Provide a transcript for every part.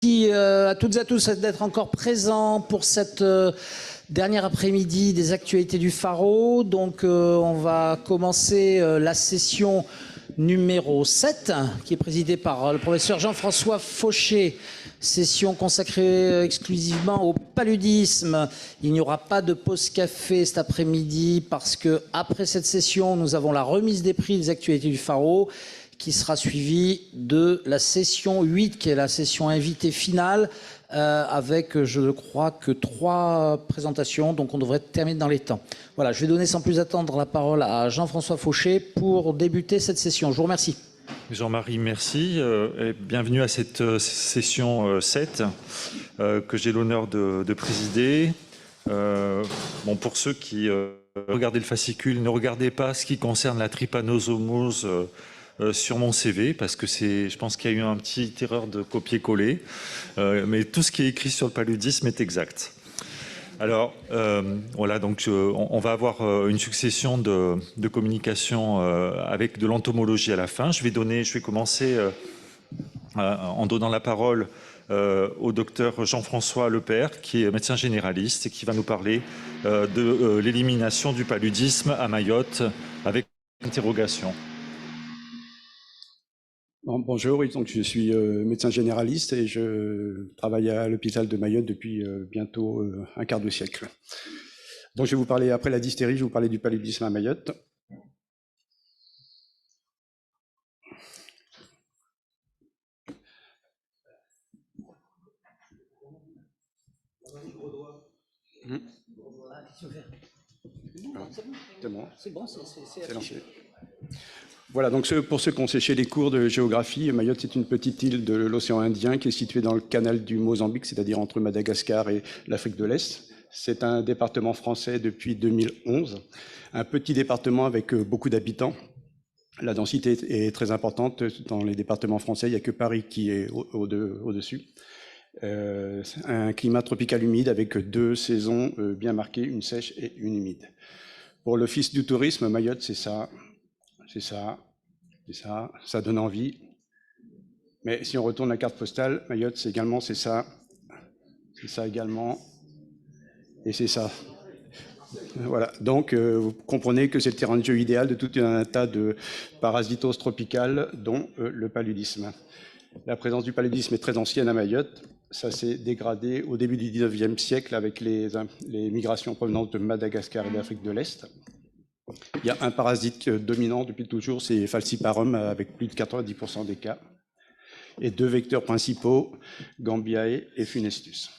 Merci à toutes et à tous d'être encore présents pour cette dernière après-midi des actualités du Pharo. Donc on va commencer la session numéro 7 qui est présidée par le professeur Jean-François Fauché. Session consacrée exclusivement au paludisme. Il n'y aura pas de pause café cet après-midi parce que après cette session, nous avons la remise des prix des actualités du Pharo qui sera suivie de la session 8 qui est la session invitée finale avec je crois que 3 présentations, donc on devrait terminer dans les temps. Voilà, je vais donner sans plus attendre la parole à Jean-François Fauché pour débuter cette session. Je vous remercie. Jean-Marie, merci et bienvenue à cette session 7 que j'ai l'honneur de présider. Bon, pour ceux qui regardez le fascicule, ne regardez pas ce qui concerne la trypanosomose sur mon CV parce que je pense qu'il y a eu une petite erreur de copier-coller, mais tout ce qui est écrit sur le paludisme est exact. Alors, voilà, donc on va avoir une succession de communications avec de l'entomologie à la fin. Je vais commencer en donnant la parole au docteur Jean-François Lepère, qui est médecin généraliste et qui va nous parler de l'élimination du paludisme à Mayotte avec interrogation. Bonjour, donc je suis médecin généraliste et je travaille à l'hôpital de Mayotte depuis bientôt un quart de siècle. Donc je vais vous parler, après la dystérie, je vais vous parler du paludisme à Mayotte. C'est bon, c'est lancé. Voilà, donc pour ceux qui ont séché les cours de géographie, Mayotte, c'est une petite île de l'océan Indien qui est située dans le canal du Mozambique, c'est-à-dire entre Madagascar et l'Afrique de l'Est. C'est un département français depuis 2011, un petit département avec beaucoup d'habitants. La densité est très importante. Dans les départements français, il n'y a que Paris qui est au-dessus. Un climat tropical humide avec 2 saisons bien marquées, une sèche et une humide. Pour l'Office du tourisme, Mayotte, c'est ça. C'est ça, ça donne envie. Mais si on retourne la carte postale, Mayotte, c'est ça également, et c'est ça. Voilà, donc vous comprenez que c'est le terrain de jeu idéal de tout un tas de parasitoses tropicales, dont le paludisme. La présence du paludisme est très ancienne à Mayotte. Ça s'est dégradé au début du 19e siècle avec les migrations provenant de Madagascar et d'Afrique de l'Est. Il y a un parasite dominant depuis toujours, c'est Falciparum, avec plus de 90% des cas, et 2 vecteurs principaux, Gambiae et Funestus.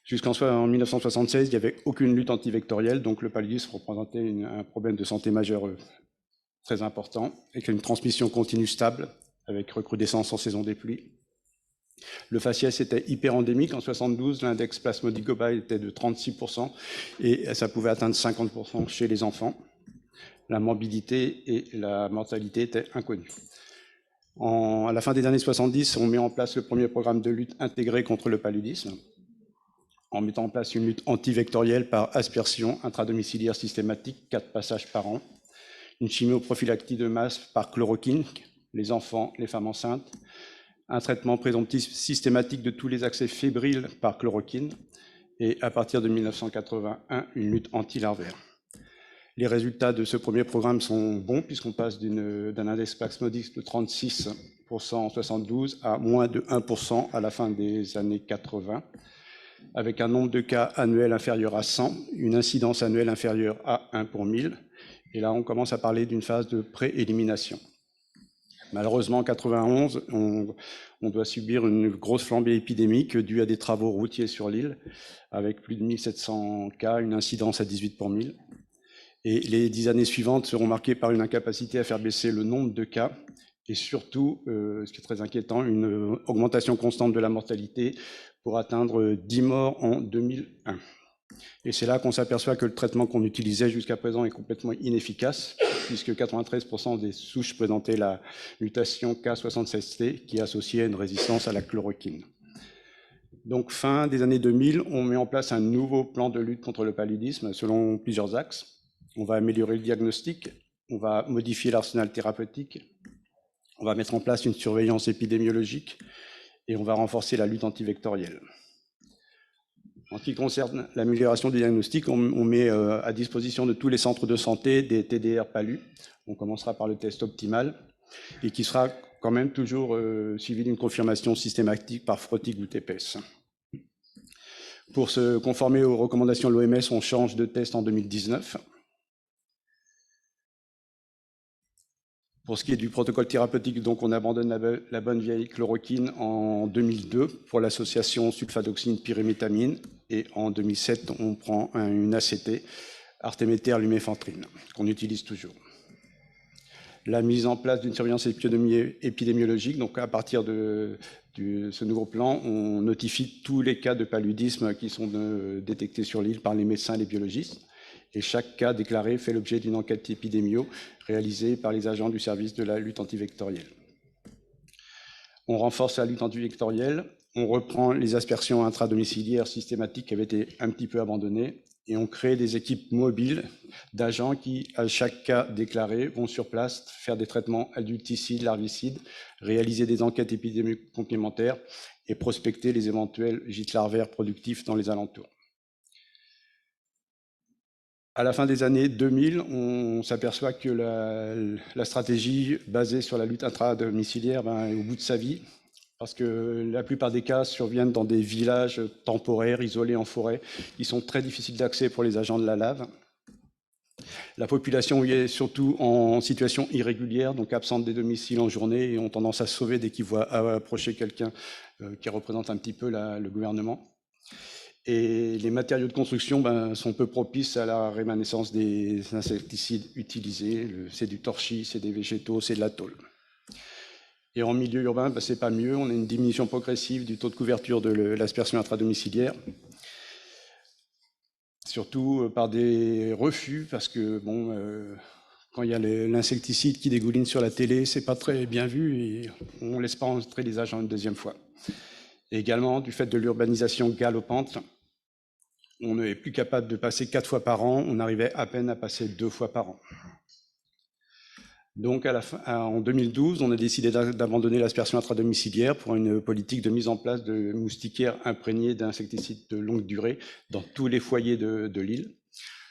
Jusqu'en 1976, il n'y avait aucune lutte antivectorielle, donc le paludisme représentait un problème de santé majeur très important, avec une transmission continue stable, avec recrudescence en saison des pluies. Le faciès était hyperendémique. En 1972, l'index plasmodique global était de 36%, et ça pouvait atteindre 50% chez les enfants. La morbidité et la mortalité étaient inconnues. À la fin des années 70, on met en place le premier programme de lutte intégré contre le paludisme, en mettant en place une lutte antivectorielle par aspersion intradomiciliaire systématique, 4 passages par an, une chimioprophylactie de masse par chloroquine, les enfants, les femmes enceintes, un traitement présomptif systématique de tous les accès fébriles par chloroquine, et à partir de 1981, une lutte antilarvaire. Les résultats de ce premier programme sont bons, puisqu'on passe d'un index plasmodique de 36% en 72 à moins de 1% à la fin des années 80, avec un nombre de cas annuels inférieur à 100, une incidence annuelle inférieure à 1 pour 1000, et là on commence à parler d'une phase de pré-élimination. Malheureusement, en 91, on doit subir une grosse flambée épidémique due à des travaux routiers sur l'île, avec plus de 1700 cas, une incidence à 18 pour 1000. Et les 10 années suivantes seront marquées par une incapacité à faire baisser le nombre de cas, et surtout, ce qui est très inquiétant, une augmentation constante de la mortalité pour atteindre 10 morts en 2001. Et c'est là qu'on s'aperçoit que le traitement qu'on utilisait jusqu'à présent est complètement inefficace, puisque 93% des souches présentaient la mutation K76T, qui est associée à une résistance à la chloroquine. Donc, fin des années 2000, on met en place un nouveau plan de lutte contre le paludisme selon plusieurs axes. On va améliorer le diagnostic, on va modifier l'arsenal thérapeutique, on va mettre en place une surveillance épidémiologique Et on va renforcer la lutte antivectorielle. En ce qui concerne l'amélioration du diagnostic, on met à disposition de tous les centres de santé des TDR PALU. On commencera par le test optimal et qui sera quand même toujours suivi d'une confirmation systématique par frottig ou TPS. Pour se conformer aux recommandations de l'OMS, on change de test en 2019. Pour ce qui est du protocole thérapeutique, donc on abandonne la bonne vieille chloroquine en 2002 pour l'association sulfadoxine-pyrimétamine et en 2007 on prend une ACT, artéméter-luméfantrine, qu'on utilise toujours. La mise en place d'une surveillance épidémiologique, donc à partir de ce nouveau plan, on notifie tous les cas de paludisme qui sont détectés sur l'île par les médecins et les biologistes. Et chaque cas déclaré fait l'objet d'une enquête épidémio réalisée par les agents du service de la lutte antivectorielle. On renforce la lutte antivectorielle, on reprend les aspersions intradomiciliaires systématiques qui avaient été un petit peu abandonnées et on crée des équipes mobiles d'agents qui, à chaque cas déclaré, vont sur place faire des traitements adulticides, larvicides, réaliser des enquêtes épidémiques complémentaires et prospecter les éventuels gîtes larvaires productifs dans les alentours. À la fin des années 2000, on s'aperçoit que la stratégie basée sur la lutte intradomiciliaire est au bout de sa vie, parce que la plupart des cas surviennent dans des villages temporaires, isolés en forêt, qui sont très difficiles d'accès pour les agents de la LAV. La population y est surtout en situation irrégulière, donc absente des domiciles en journée, et ont tendance à se sauver dès qu'ils voient approcher quelqu'un qui représente un petit peu le gouvernement. Et les matériaux de construction sont peu propices à la rémanescence des insecticides utilisés. C'est du torchis, c'est des végétaux, c'est de la tôle. Et en milieu urbain, c'est pas mieux. On a une diminution progressive du taux de couverture de l'aspersion intradomiciliaire. Surtout par des refus, parce que quand il y a l'insecticide qui dégouline sur la télé, c'est pas très bien vu et on ne laisse pas entrer les agents une deuxième fois. Et également, du fait de l'urbanisation galopante, on n'est plus capable de passer 4 fois par an, on arrivait à peine à passer 2 fois par an. Donc en 2012, on a décidé d'abandonner l'aspersion intradomiciliaire pour une politique de mise en place de moustiquaires imprégnés d'insecticides de longue durée dans tous les foyers de l'île.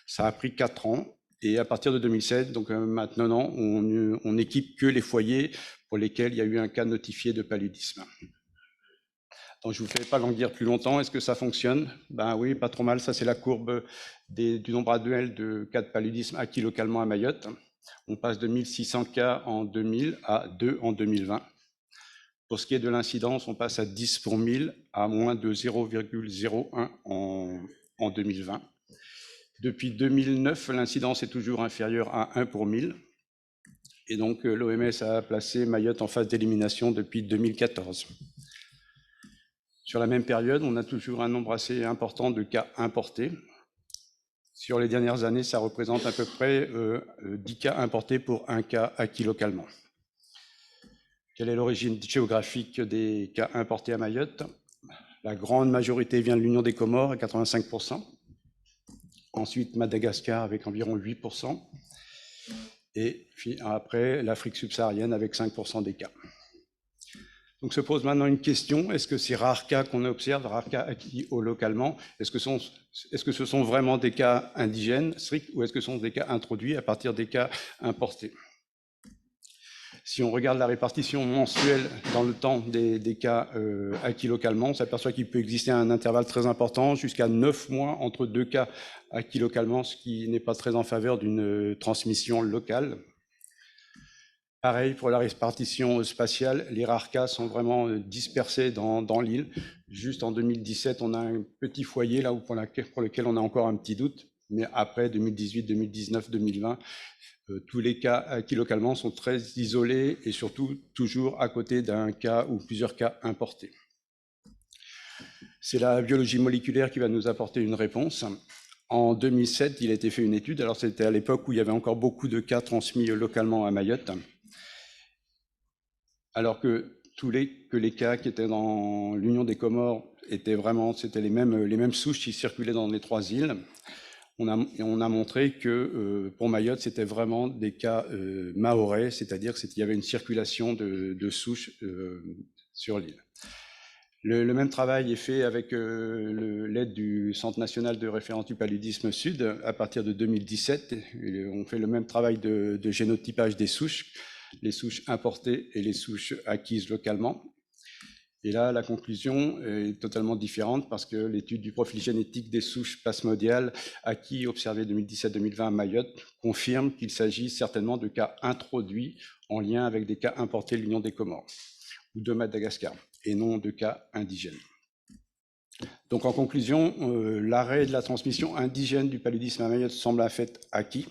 Ça a pris 4 ans et à partir de 2007, donc maintenant, on équipe que les foyers pour lesquels il y a eu un cas notifié de paludisme. Donc, je ne vous fais pas languir plus longtemps. Est-ce que ça fonctionne? Oui, pas trop mal. Ça, c'est la courbe du nombre annuel de cas de paludisme acquis localement à Mayotte. On passe de 1600 cas en 2000 à 2 en 2020. Pour ce qui est de l'incidence, on passe à 10 pour 1000 à moins de 0,01 en 2020. Depuis 2009, l'incidence est toujours inférieure à 1 pour 1000. Et donc, l'OMS a placé Mayotte en phase d'élimination depuis 2014. Sur la même période, on a toujours un nombre assez important de cas importés. Sur les dernières années, ça représente à peu près 10 cas importés pour 1 cas acquis localement. Quelle est l'origine géographique des cas importés à Mayotte? La grande majorité vient de l'Union des Comores à 85%. Ensuite, Madagascar avec environ 8%. Et puis après, l'Afrique subsaharienne avec 5% des cas. Donc se pose maintenant une question, est-ce que ces rares cas qu'on observe, rares cas acquis localement, est-ce que ce sont vraiment des cas indigènes stricts ou est-ce que ce sont des cas introduits à partir des cas importés? Si on regarde la répartition mensuelle dans le temps des cas acquis localement, on s'aperçoit qu'il peut exister un intervalle très important, jusqu'à 9 mois entre 2 cas acquis localement, ce qui n'est pas très en faveur d'une transmission locale. Pareil pour la répartition spatiale, les rares cas sont vraiment dispersés dans l'île. Juste en 2017, on a un petit foyer là pour lequel on a encore un petit doute, mais après 2018, 2019, 2020, tous les cas acquis localement sont très isolés et surtout toujours à côté d'un cas ou plusieurs cas importés. C'est la biologie moléculaire qui va nous apporter une réponse. En 2007, il a été fait une étude, alors c'était à l'époque où il y avait encore beaucoup de cas transmis localement à Mayotte. Alors que les cas qui étaient dans l'Union des Comores c'était les mêmes souches qui circulaient dans les 3 îles. On a montré que pour Mayotte, c'était vraiment des cas mahorais, c'est-à-dire qu'il y avait une circulation de souches sur l'île. Le même travail est fait avec l'aide du Centre national de référence du paludisme Sud à partir de 2017. On fait le même travail de génotypage des souches, les souches importées et les souches acquises localement. Et là, la conclusion est totalement différente parce que l'étude du profil génétique des souches plasmodiales acquis observées 2017-2020 à Mayotte confirme qu'il s'agit certainement de cas introduits en lien avec des cas importés de l'Union des Comores ou de Madagascar, et non de cas indigènes. Donc en conclusion, l'arrêt de la transmission indigène du paludisme à Mayotte semble un fait acquis,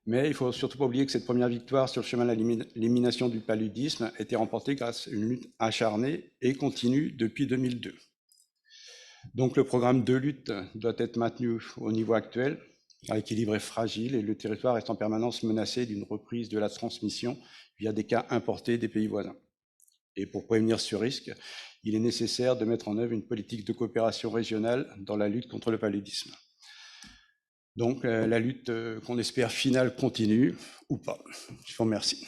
mais il ne faut surtout pas oublier que cette première victoire sur le chemin de l'élimination du paludisme a été remportée grâce à une lutte acharnée et continue depuis 2002. Donc le programme de lutte doit être maintenu au niveau actuel, car l'équilibre est fragile et le territoire reste en permanence menacé d'une reprise de la transmission via des cas importés des pays voisins. Et pour prévenir ce risque, il est nécessaire de mettre en œuvre une politique de coopération régionale dans la lutte contre le paludisme. Donc la lutte qu'on espère finale continue ou pas. Je vous remercie.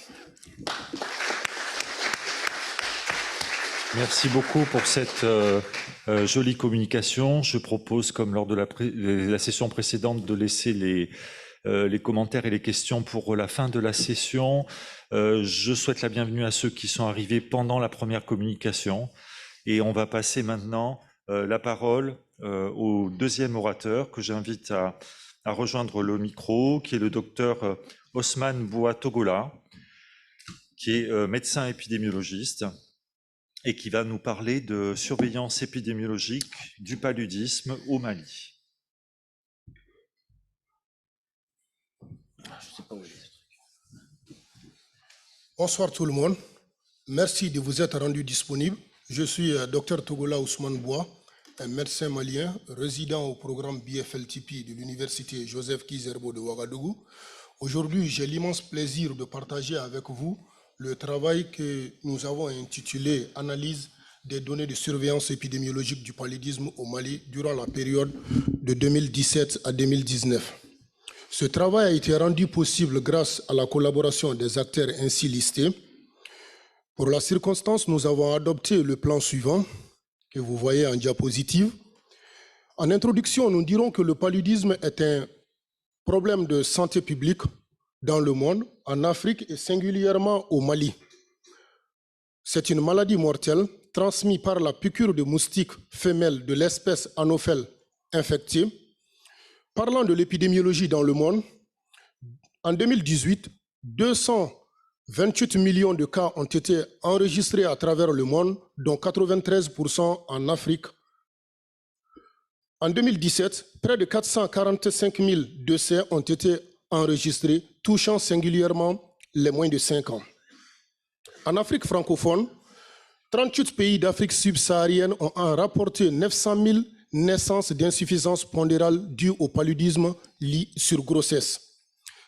Merci beaucoup pour cette jolie communication. Je propose, comme lors de la session précédente, de laisser les commentaires et les questions pour la fin de la session. Je souhaite la bienvenue à ceux qui sont arrivés pendant la première communication. Et on va passer maintenant la parole au deuxième orateur que j'invite à rejoindre le micro, qui est le docteur Ousmane Boua Togola, qui est médecin épidémiologiste et qui va nous parler de surveillance épidémiologique du paludisme au Mali. Bonsoir tout le monde. Merci de vous être rendu disponible. Je suis Dr Togola Ousmane Boua, un médecin malien résident au programme BFLTP de l'Université Joseph Kizerbo de Ouagadougou. Aujourd'hui, j'ai l'immense plaisir de partager avec vous le travail que nous avons intitulé « Analyse des données de surveillance épidémiologique du paludisme au Mali durant la période de 2017 à 2019 ». Ce travail a été rendu possible grâce à la collaboration des acteurs ainsi listés. Pour la circonstance, nous avons adopté le plan suivant, que vous voyez en diapositive. En introduction, nous dirons que le paludisme est un problème de santé publique dans le monde, en Afrique et singulièrement au Mali. C'est une maladie mortelle transmise par la piqûre de moustiques femelles de l'espèce Anophele infectée. Parlant de l'épidémiologie dans le monde, en 2018, 228 millions de cas ont été enregistrés à travers le monde, dont 93% en Afrique. En 2017, près de 445 000 décès ont été enregistrés, touchant singulièrement les moins de 5 ans. En Afrique francophone, 38 pays d'Afrique subsaharienne ont rapporté 900 000 naissances d'insuffisance pondérale dues au paludisme sur grossesse.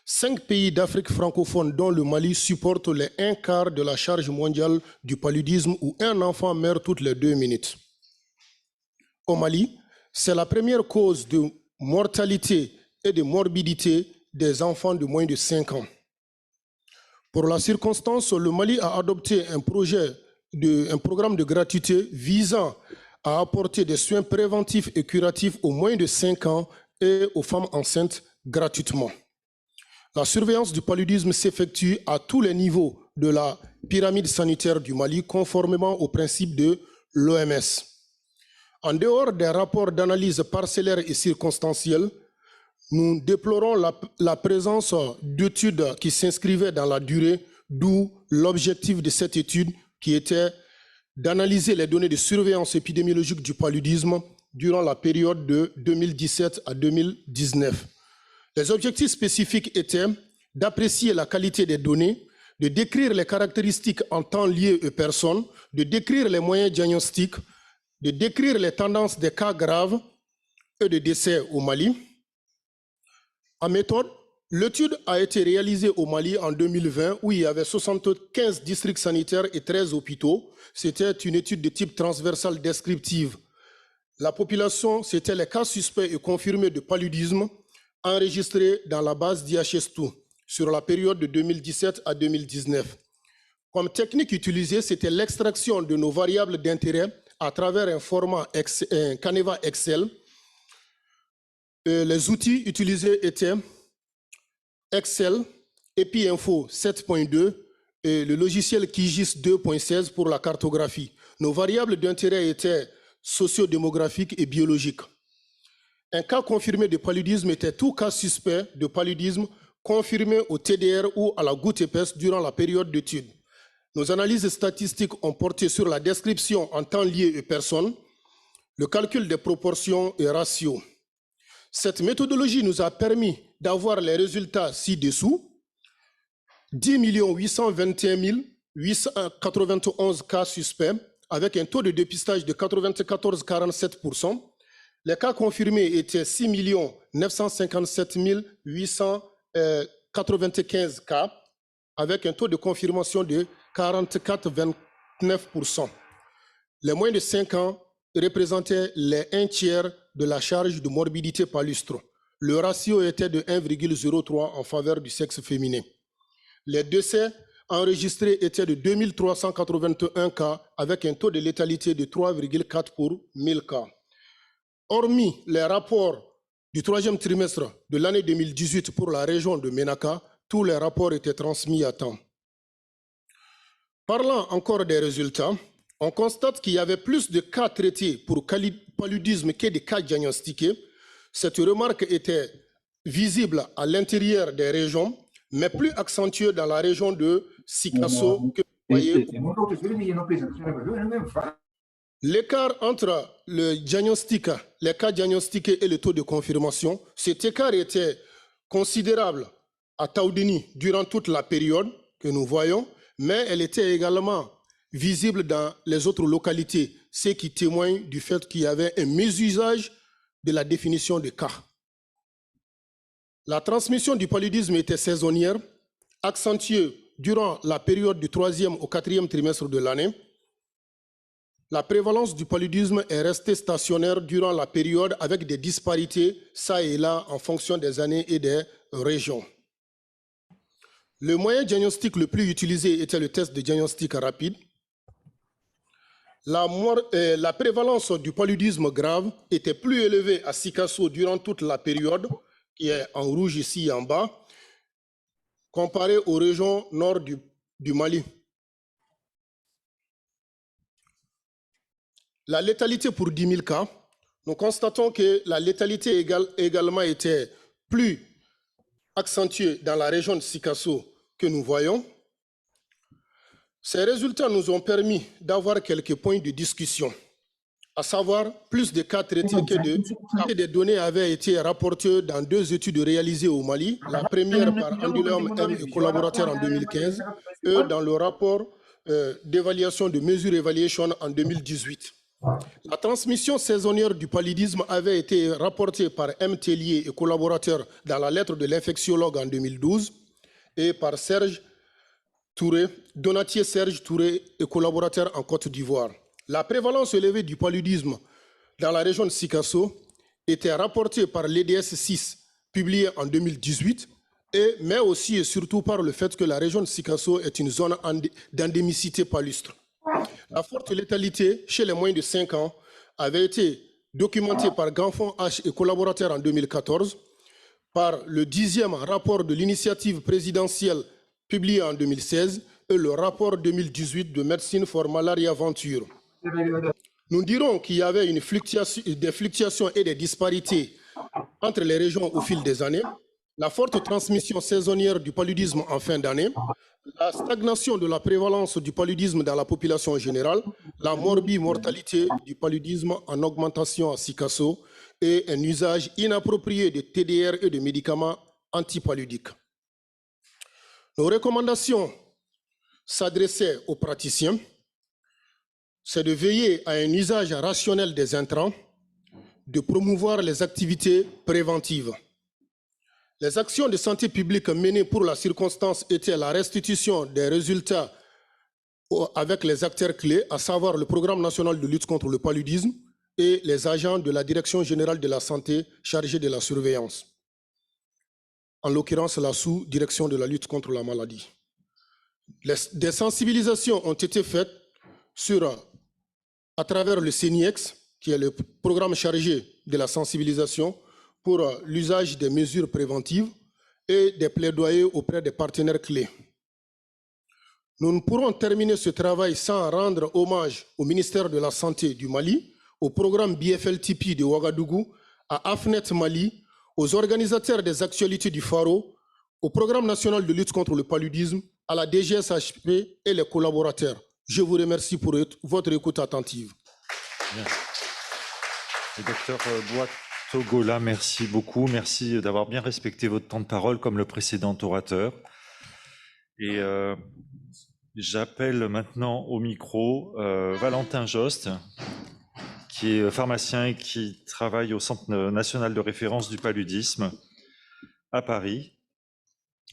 5 pays d'Afrique francophone, dont le Mali, supportent les 1/4 de la charge mondiale du paludisme où un enfant meurt toutes les 2 minutes. Au Mali, c'est la première cause de mortalité et de morbidité des enfants de moins de 5 ans. Pour la circonstance, le Mali a adopté un programme de gratuité visant à apporter des soins préventifs et curatifs aux moins de 5 ans et aux femmes enceintes gratuitement. La surveillance du paludisme s'effectue à tous les niveaux de la pyramide sanitaire du Mali, conformément aux principes de l'OMS. En dehors des rapports d'analyse parcellaires et circonstanciels, nous déplorons la présence d'études qui s'inscrivaient dans la durée, d'où l'objectif de cette étude qui était d'analyser les données de surveillance épidémiologique du paludisme durant la période de 2017 à 2019. Les objectifs spécifiques étaient d'apprécier la qualité des données, de décrire les caractéristiques en temps liés aux personnes, de décrire les moyens diagnostiques, de décrire les tendances des cas graves et de décès au Mali. En méthode, l'étude a été réalisée au Mali en 2020 où il y avait 75 districts sanitaires et 13 hôpitaux. C'était une étude de type transversal descriptive. La population, c'était les cas suspects et confirmés de paludisme enregistrés dans la base d'IHS2 sur la période de 2017 à 2019. Comme technique utilisée, c'était l'extraction de nos variables d'intérêt à travers un format un Caneva Excel. Les outils utilisés étaient Excel, EpiInfo 7.2 et le logiciel QGIS 2.16 pour la cartographie. Nos variables d'intérêt étaient sociodémographiques et biologiques. Un cas confirmé de paludisme était tout cas suspect de paludisme confirmé au TDR ou à la goutte épaisse durant la période d'étude. Nos analyses statistiques ont porté sur la description en temps lié et personne, le calcul des proportions et ratios. Cette méthodologie nous a permis d'avoir les résultats ci-dessous. 10 821 891 cas suspects avec un taux de dépistage de 94,47%. Les cas confirmés étaient 6 957 895 cas avec un taux de confirmation de 44,29%. Les moins de 5 ans représentaient les 1/3 de la charge de morbidité palustre. Le ratio était de 1,03 en faveur du sexe féminin. Les décès enregistrés étaient de 2381 cas avec un taux de létalité de 3,4 pour 1000 cas. Hormis les rapports du 3e trimestre de l'année 2018 pour la région de Ménaka, tous les rapports étaient transmis à temps. Parlant encore des résultats, on constate qu'il y avait plus de cas traités pour paludisme que de cas diagnostiqués. Cette remarque était visible à l'intérieur des régions, mais plus accentuée dans la région de Sikasso que vous voyez. L'écart entre le diagnostic, les cas diagnostiqués et le taux de confirmation, cet écart était considérable à Taoudini durant toute la période que nous voyons, mais elle était également visible dans les autres localités, ce qui témoigne du fait qu'il y avait un mésusage de la définition de cas. La transmission du paludisme était saisonnière, accentuée durant la période du 3e au 4e trimestre de l'année. La prévalence du paludisme est restée stationnaire durant la période avec des disparités ça et là en fonction des années et des régions. Le moyen diagnostic le plus utilisé était le test de diagnostic rapide. La prévalence du paludisme grave était plus élevée à Sikasso durant toute la période, qui est en rouge ici en bas, comparée aux régions nord du Mali. La létalité pour 10 000 cas, nous constatons que la létalité également était plus accentuée dans la région de Sikasso que nous voyons. Ces résultats nous ont permis d'avoir quelques points de discussion, à savoir plus de cas traités que des données avaient été rapportées dans 2 études réalisées au Mali, la première par Andulum M et collaborateurs en 2015 et dans le rapport d'évaluation de Mesure Evaluation en 2018. La transmission saisonnière du paludisme avait été rapportée par M. Tellier et collaborateurs dans la lettre de l'infectiologue en 2012 et par Serge Touré, Donatier Serge Touré et collaborateurs en Côte d'Ivoire. La prévalence élevée du paludisme dans la région de Sikasso était rapportée par l'EDS 6, publié en 2018, mais aussi et surtout par le fait que la région de Sikasso est une zone d'endémicité palustre. La forte létalité chez les moins de 5 ans avait été documentée par Ganfon H et collaborateurs en 2014, par le 10e rapport de l'initiative présidentielle publié en 2016 et le rapport 2018 de Médecine for Malaria Venture. Nous dirons qu'il y avait des fluctuations et des disparités entre les régions au fil des années, la forte transmission saisonnière du paludisme en fin d'année, la stagnation de la prévalence du paludisme dans la population générale, la morbimortalité du paludisme en augmentation à Sikasso et un usage inapproprié de TDR et de médicaments antipaludiques. Nos recommandations s'adressaient aux praticiens, c'est de veiller à un usage rationnel des intrants, de promouvoir les activités préventives. Les actions de santé publique menées pour la circonstance étaient la restitution des résultats avec les acteurs clés, à savoir le Programme national de lutte contre le paludisme et les agents de la Direction générale de la santé chargés de la surveillance, en l'occurrence la sous-direction de la lutte contre la maladie. Des sensibilisations ont été faites à travers le CENIEX, qui est le programme chargé de la sensibilisation pour l'usage des mesures préventives et des plaidoyers auprès des partenaires clés. Nous ne pourrons terminer ce travail sans rendre hommage au ministère de la Santé du Mali, au programme BFLTP de Ouagadougou, à AFNET Mali, aux organisateurs des actualités du Pharo, au programme national de lutte contre le paludisme, à la DGSHP et les collaborateurs. Je vous remercie pour votre écoute attentive. Merci. Le docteur Boitogola, merci beaucoup. Merci d'avoir bien respecté votre temps de parole comme le précédent orateur. Et j'appelle maintenant au micro Valentin Jost, qui est pharmacien et qui travaille au Centre national de référence du paludisme à Paris,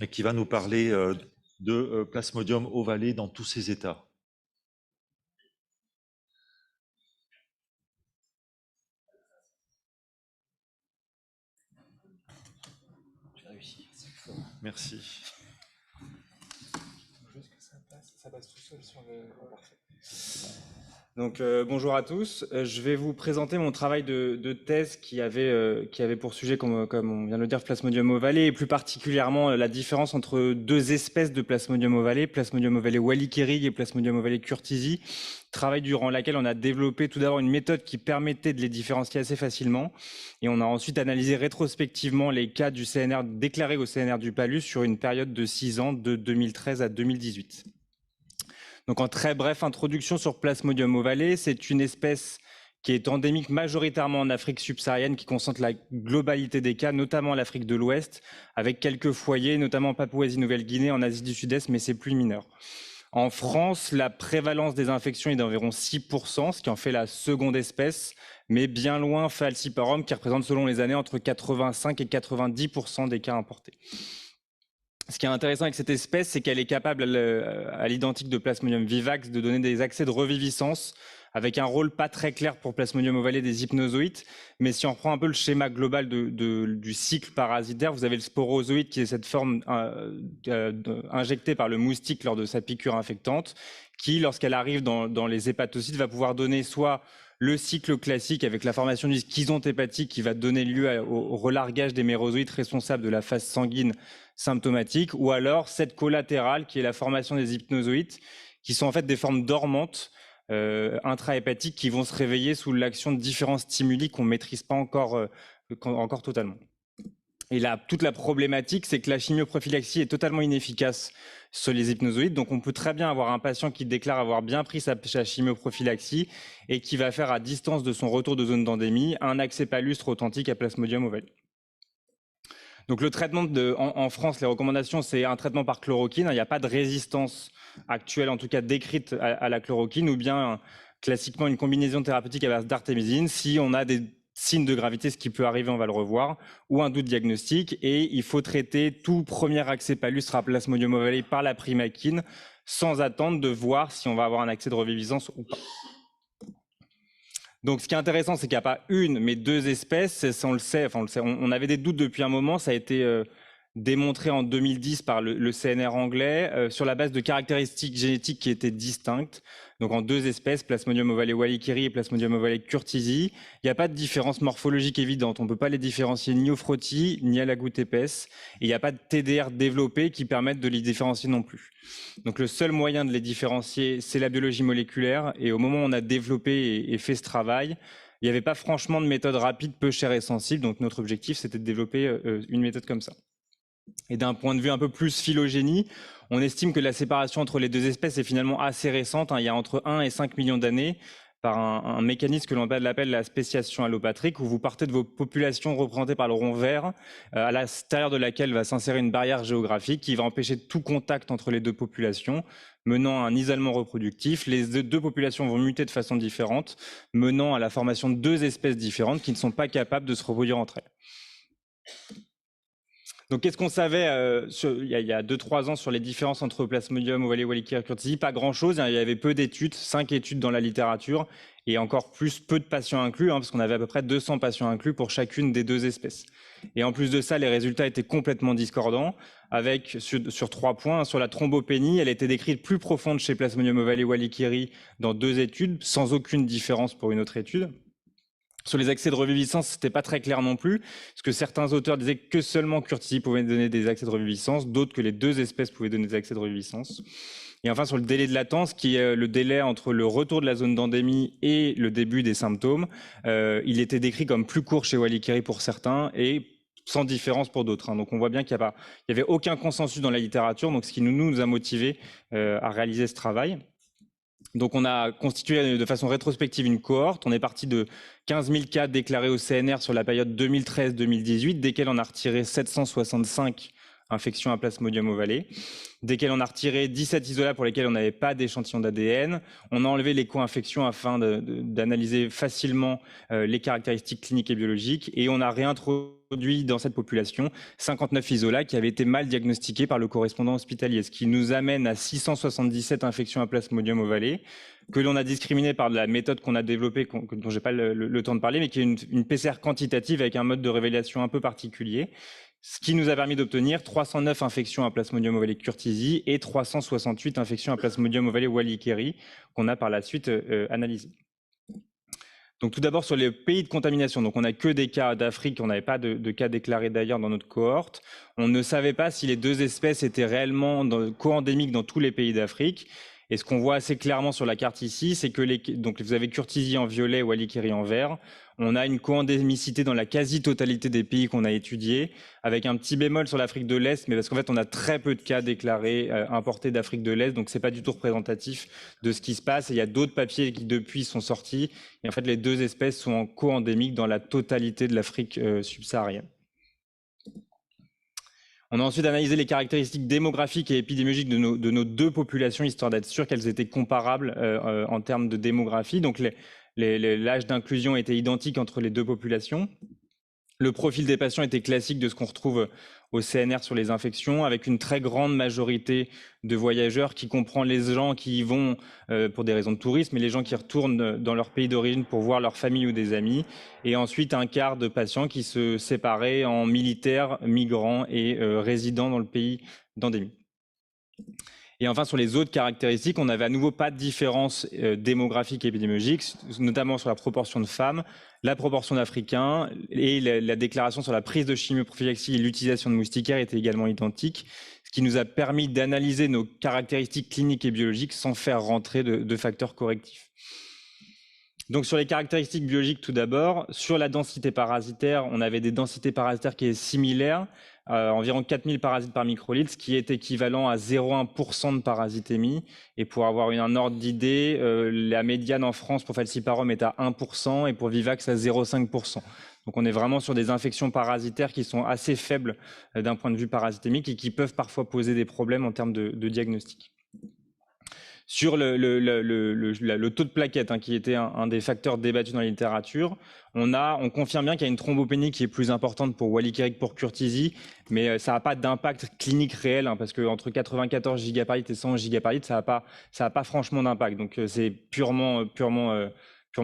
et qui va nous parler de Plasmodium ovale dans tous ses états. Merci. Ça passe tout seul sur le... Donc bonjour à tous, je vais vous présenter mon travail de thèse qui avait pour sujet, comme on vient de le dire, Plasmodium ovale, et plus particulièrement la différence entre deux espèces de Plasmodium ovale, Plasmodium ovale wallicheri et Plasmodium ovale curtisi, travail durant lequel on a développé tout d'abord une méthode qui permettait de les différencier assez facilement, et on a ensuite analysé rétrospectivement les cas du CNR déclarés au CNR du Palus sur une période de 6 ans, de 2013 à 2018. Donc en très bref introduction sur Plasmodium ovale, c'est une espèce qui est endémique majoritairement en Afrique subsaharienne, qui concentre la globalité des cas, notamment en Afrique de l'Ouest, avec quelques foyers, notamment en Papouasie-Nouvelle-Guinée, en Asie du Sud-Est, mais c'est plus mineur. En France, la prévalence des infections est d'environ 6%, ce qui en fait la seconde espèce, mais bien loin Falciparum, qui représente selon les années entre 85 et 90% des cas importés. Ce qui est intéressant avec cette espèce, c'est qu'elle est capable, à l'identique de Plasmodium vivax, de donner des accès de reviviscence avec un rôle pas très clair pour Plasmodium ovale des hypnozoïtes. Mais si on reprend un peu le schéma global du cycle parasitaire, vous avez le sporozoïde qui est cette forme injectée par le moustique lors de sa piqûre infectante, qui, lorsqu'elle arrive dans les hépatocytes, va pouvoir donner soit le cycle classique avec la formation du schizonte hépatique qui va donner lieu au relargage des mérozoïtes responsables de la phase sanguine symptomatique, ou alors cette collatérale qui est la formation des hypnozoïtes, qui sont en fait des formes dormantes intrahépatiques qui vont se réveiller sous l'action de différents stimuli qu'on ne maîtrise pas encore totalement. Et là, toute la problématique, c'est que la chimioprophylaxie est totalement inefficace sur les hypnozoïdes. Donc, on peut très bien avoir un patient qui déclare avoir bien pris sa chimioprophylaxie et qui va faire à distance de son retour de zone d'endémie un accès palustre authentique à Plasmodium ovale. Donc, le traitement en France, les recommandations, c'est un traitement par chloroquine. Il n'y a pas de résistance actuelle, en tout cas décrite à la chloroquine, ou bien classiquement une combinaison thérapeutique à base d'artémisine. Si on a des signes de gravité, ce qui peut arriver, on va le revoir, ou un doute diagnostique, et il faut traiter tout premier accès palustre à Plasmodium ovale par la primaquine, sans attendre de voir si on va avoir un accès de reviviscence ou pas. Donc, ce qui est intéressant, c'est qu'il n'y a pas une, mais deux espèces. On le sait, on avait des doutes depuis un moment. Ça a été démontré en 2010 par le CNR anglais sur la base de caractéristiques génétiques qui étaient distinctes. Donc, en deux espèces, Plasmodium ovale wallicheri et Plasmodium ovale curtisi. Il n'y a pas de différence morphologique évidente. On ne peut pas les différencier ni au frottis, ni à la goutte épaisse. Et il n'y a pas de TDR développé qui permette de les différencier non plus. Donc, le seul moyen de les différencier, c'est la biologie moléculaire. Et au moment où on a développé et fait ce travail, il n'y avait pas franchement de méthode rapide, peu chère et sensible. Donc, notre objectif, c'était de développer une méthode comme ça. Et d'un point de vue un peu plus phylogénie, on estime que la séparation entre les deux espèces est finalement assez récente. Il y a entre 1 et 5 millions d'années, par un mécanisme que l'on appelle la spéciation allopatrique, où vous partez de vos populations représentées par le rond vert, à l'extérieur de laquelle va s'insérer une barrière géographique qui va empêcher tout contact entre les deux populations, menant à un isolement reproductif. Les deux populations vont muter de façon différente, menant à la formation de deux espèces différentes qui ne sont pas capables de se reproduire entre elles. Donc, qu'est-ce qu'on savait il y a 2-3 ans sur les différences entre Plasmodium ovale, Wallicheri, curtisi? Pas grand-chose. Il y avait peu d'études, 5 études dans la littérature, et encore plus peu de patients inclus, parce qu'on avait à peu près 200 patients inclus pour chacune des 2 espèces. Et en plus de ça, les résultats étaient complètement discordants, avec sur 3 points. Sur la thrombopénie, elle était décrite plus profonde chez Plasmodium ovale, Wallicheri dans 2 études, sans aucune différence pour une autre étude. Sur les accès de reviviscence, c'était pas très clair non plus, parce que certains auteurs disaient que seulement curtisi pouvait donner des accès de reviviscence, d'autres que les 2 espèces pouvaient donner des accès de reviviscence. Et enfin, sur le délai de latence, qui est le délai entre le retour de la zone d'endémie et le début des symptômes, il était décrit comme plus court chez Wallicheri pour certains et sans différence pour d'autres. Donc on voit bien qu'il n'y avait aucun consensus dans la littérature, donc ce qui nous a motivés à réaliser ce travail. Donc on a constitué de façon rétrospective une cohorte. On est parti de 15 000 cas déclarés au CNR sur la période 2013-2018, desquels on a retiré 765 infections à Plasmodium ovale, desquels on a retiré 17 isolats pour lesquels on n'avait pas d'échantillon d'ADN. On a enlevé les co-infections afin d'analyser facilement les caractéristiques cliniques et biologiques, et on a réintroduit dans cette population 59 isolats qui avaient été mal diagnostiqués par le correspondant hospitalier, ce qui nous amène à 677 infections à Plasmodium ovale, que l'on a discriminé par la méthode qu'on a développée, dont j'ai pas le temps de parler, mais qui est une PCR quantitative avec un mode de révélation un peu particulier, ce qui nous a permis d'obtenir 309 infections à Plasmodium ovale curtisi et 368 infections à Plasmodium ovale Wallicheri, qu'on a par la suite analysées. Donc tout d'abord sur les pays de contamination, donc on n'a que des cas d'Afrique, on n'avait pas de cas déclarés d'ailleurs dans notre cohorte. On ne savait pas si les 2 espèces étaient réellement co-endémiques dans tous les pays d'Afrique. Et ce qu'on voit assez clairement sur la carte ici, c'est que donc vous avez curtisi en violet, Wallicheri en vert. On a une co-endémicité dans la quasi-totalité des pays qu'on a étudiés, avec un petit bémol sur l'Afrique de l'Est, mais parce qu'en fait on a très peu de cas déclarés importés d'Afrique de l'Est, donc c'est pas du tout représentatif de ce qui se passe. Et il y a d'autres papiers qui depuis sont sortis, et en fait les 2 espèces sont en co-endémique dans la totalité de l'Afrique subsaharienne. On a ensuite analysé les caractéristiques démographiques et épidémiologiques de nos 2 populations, histoire d'être sûr qu'elles étaient comparables en termes de démographie. Donc l'âge d'inclusion était identique entre les 2 populations. Le profil des patients était classique de ce qu'on retrouve au CNR sur les infections, avec une très grande majorité de voyageurs qui comprend les gens qui y vont pour des raisons de tourisme et les gens qui retournent dans leur pays d'origine pour voir leur famille ou des amis, et ensuite un quart de patients qui se séparaient en militaires, migrants et résidents dans le pays d'endémie. Et enfin, sur les autres caractéristiques, on n'avait à nouveau pas de différence démographique et épidémiologique, notamment sur la proportion de femmes, la proportion d'Africains, et la déclaration sur la prise de chimioprophylaxie et l'utilisation de moustiquaires était également identique, ce qui nous a permis d'analyser nos caractéristiques cliniques et biologiques sans faire rentrer de facteurs correctifs. Donc sur les caractéristiques biologiques tout d'abord, sur la densité parasitaire, on avait des densités parasitaires qui étaient similaires, environ 4000 parasites par microlitre, ce qui est équivalent à 0,1% de parasitémie. Et pour avoir un ordre d'idée, la médiane en France pour falciparum est à 1% et pour Vivax à 0,5%. Donc on est vraiment sur des infections parasitaires qui sont assez faibles d'un point de vue parasitémique et qui peuvent parfois poser des problèmes en termes de diagnostic. Sur le taux de plaquettes, qui était un des facteurs débattus dans la littérature, on confirme bien qu'il y a une thrombopénie qui est plus importante pour Wallicheri que pour curtisi, mais ça n'a pas d'impact clinique réel, parce que entre 94 Giga par litre et 100 Giga par litre, ça n'a pas franchement d'impact. Donc c'est purement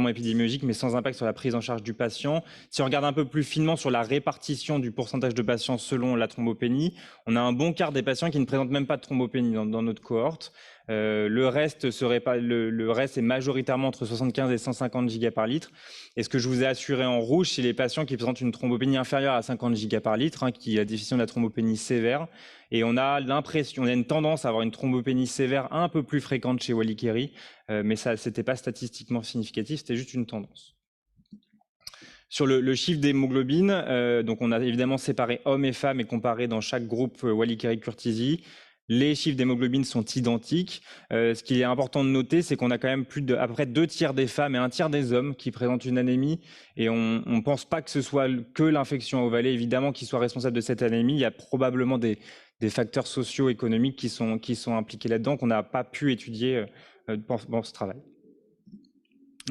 épidémiologique, mais sans impact sur la prise en charge du patient. Si on regarde un peu plus finement sur la répartition du pourcentage de patients selon la thrombopénie, on a un bon quart des patients qui ne présentent même pas de thrombopénie dans notre cohorte. Le reste est majoritairement entre 75 et 150 Giga par litre. Et ce que je vous ai assuré en rouge, c'est les patients qui présentent une thrombopénie inférieure à 50 Giga par litre, qui est la définition de la thrombopénie sévère. Et on a une tendance à avoir une thrombopénie sévère un peu plus fréquente chez Wallicheri, mais ça, c'était pas statistiquement significatif, c'était juste une tendance. Sur le chiffre d'hémoglobine, donc on a évidemment séparé hommes et femmes et comparé dans chaque groupe Wallicheri curtisi. Les chiffres d'hémoglobine sont identiques. Ce qui est important de noter, c'est qu'on a quand même à peu près 2 tiers des femmes et 1 tiers des hommes qui présentent une anémie. Et on ne pense pas que ce soit que l'infection ovale, évidemment, qui soit responsable de cette anémie. Il y a probablement des facteurs socio-économiques qui sont impliqués là-dedans, qu'on n'a pas pu étudier dans ce travail.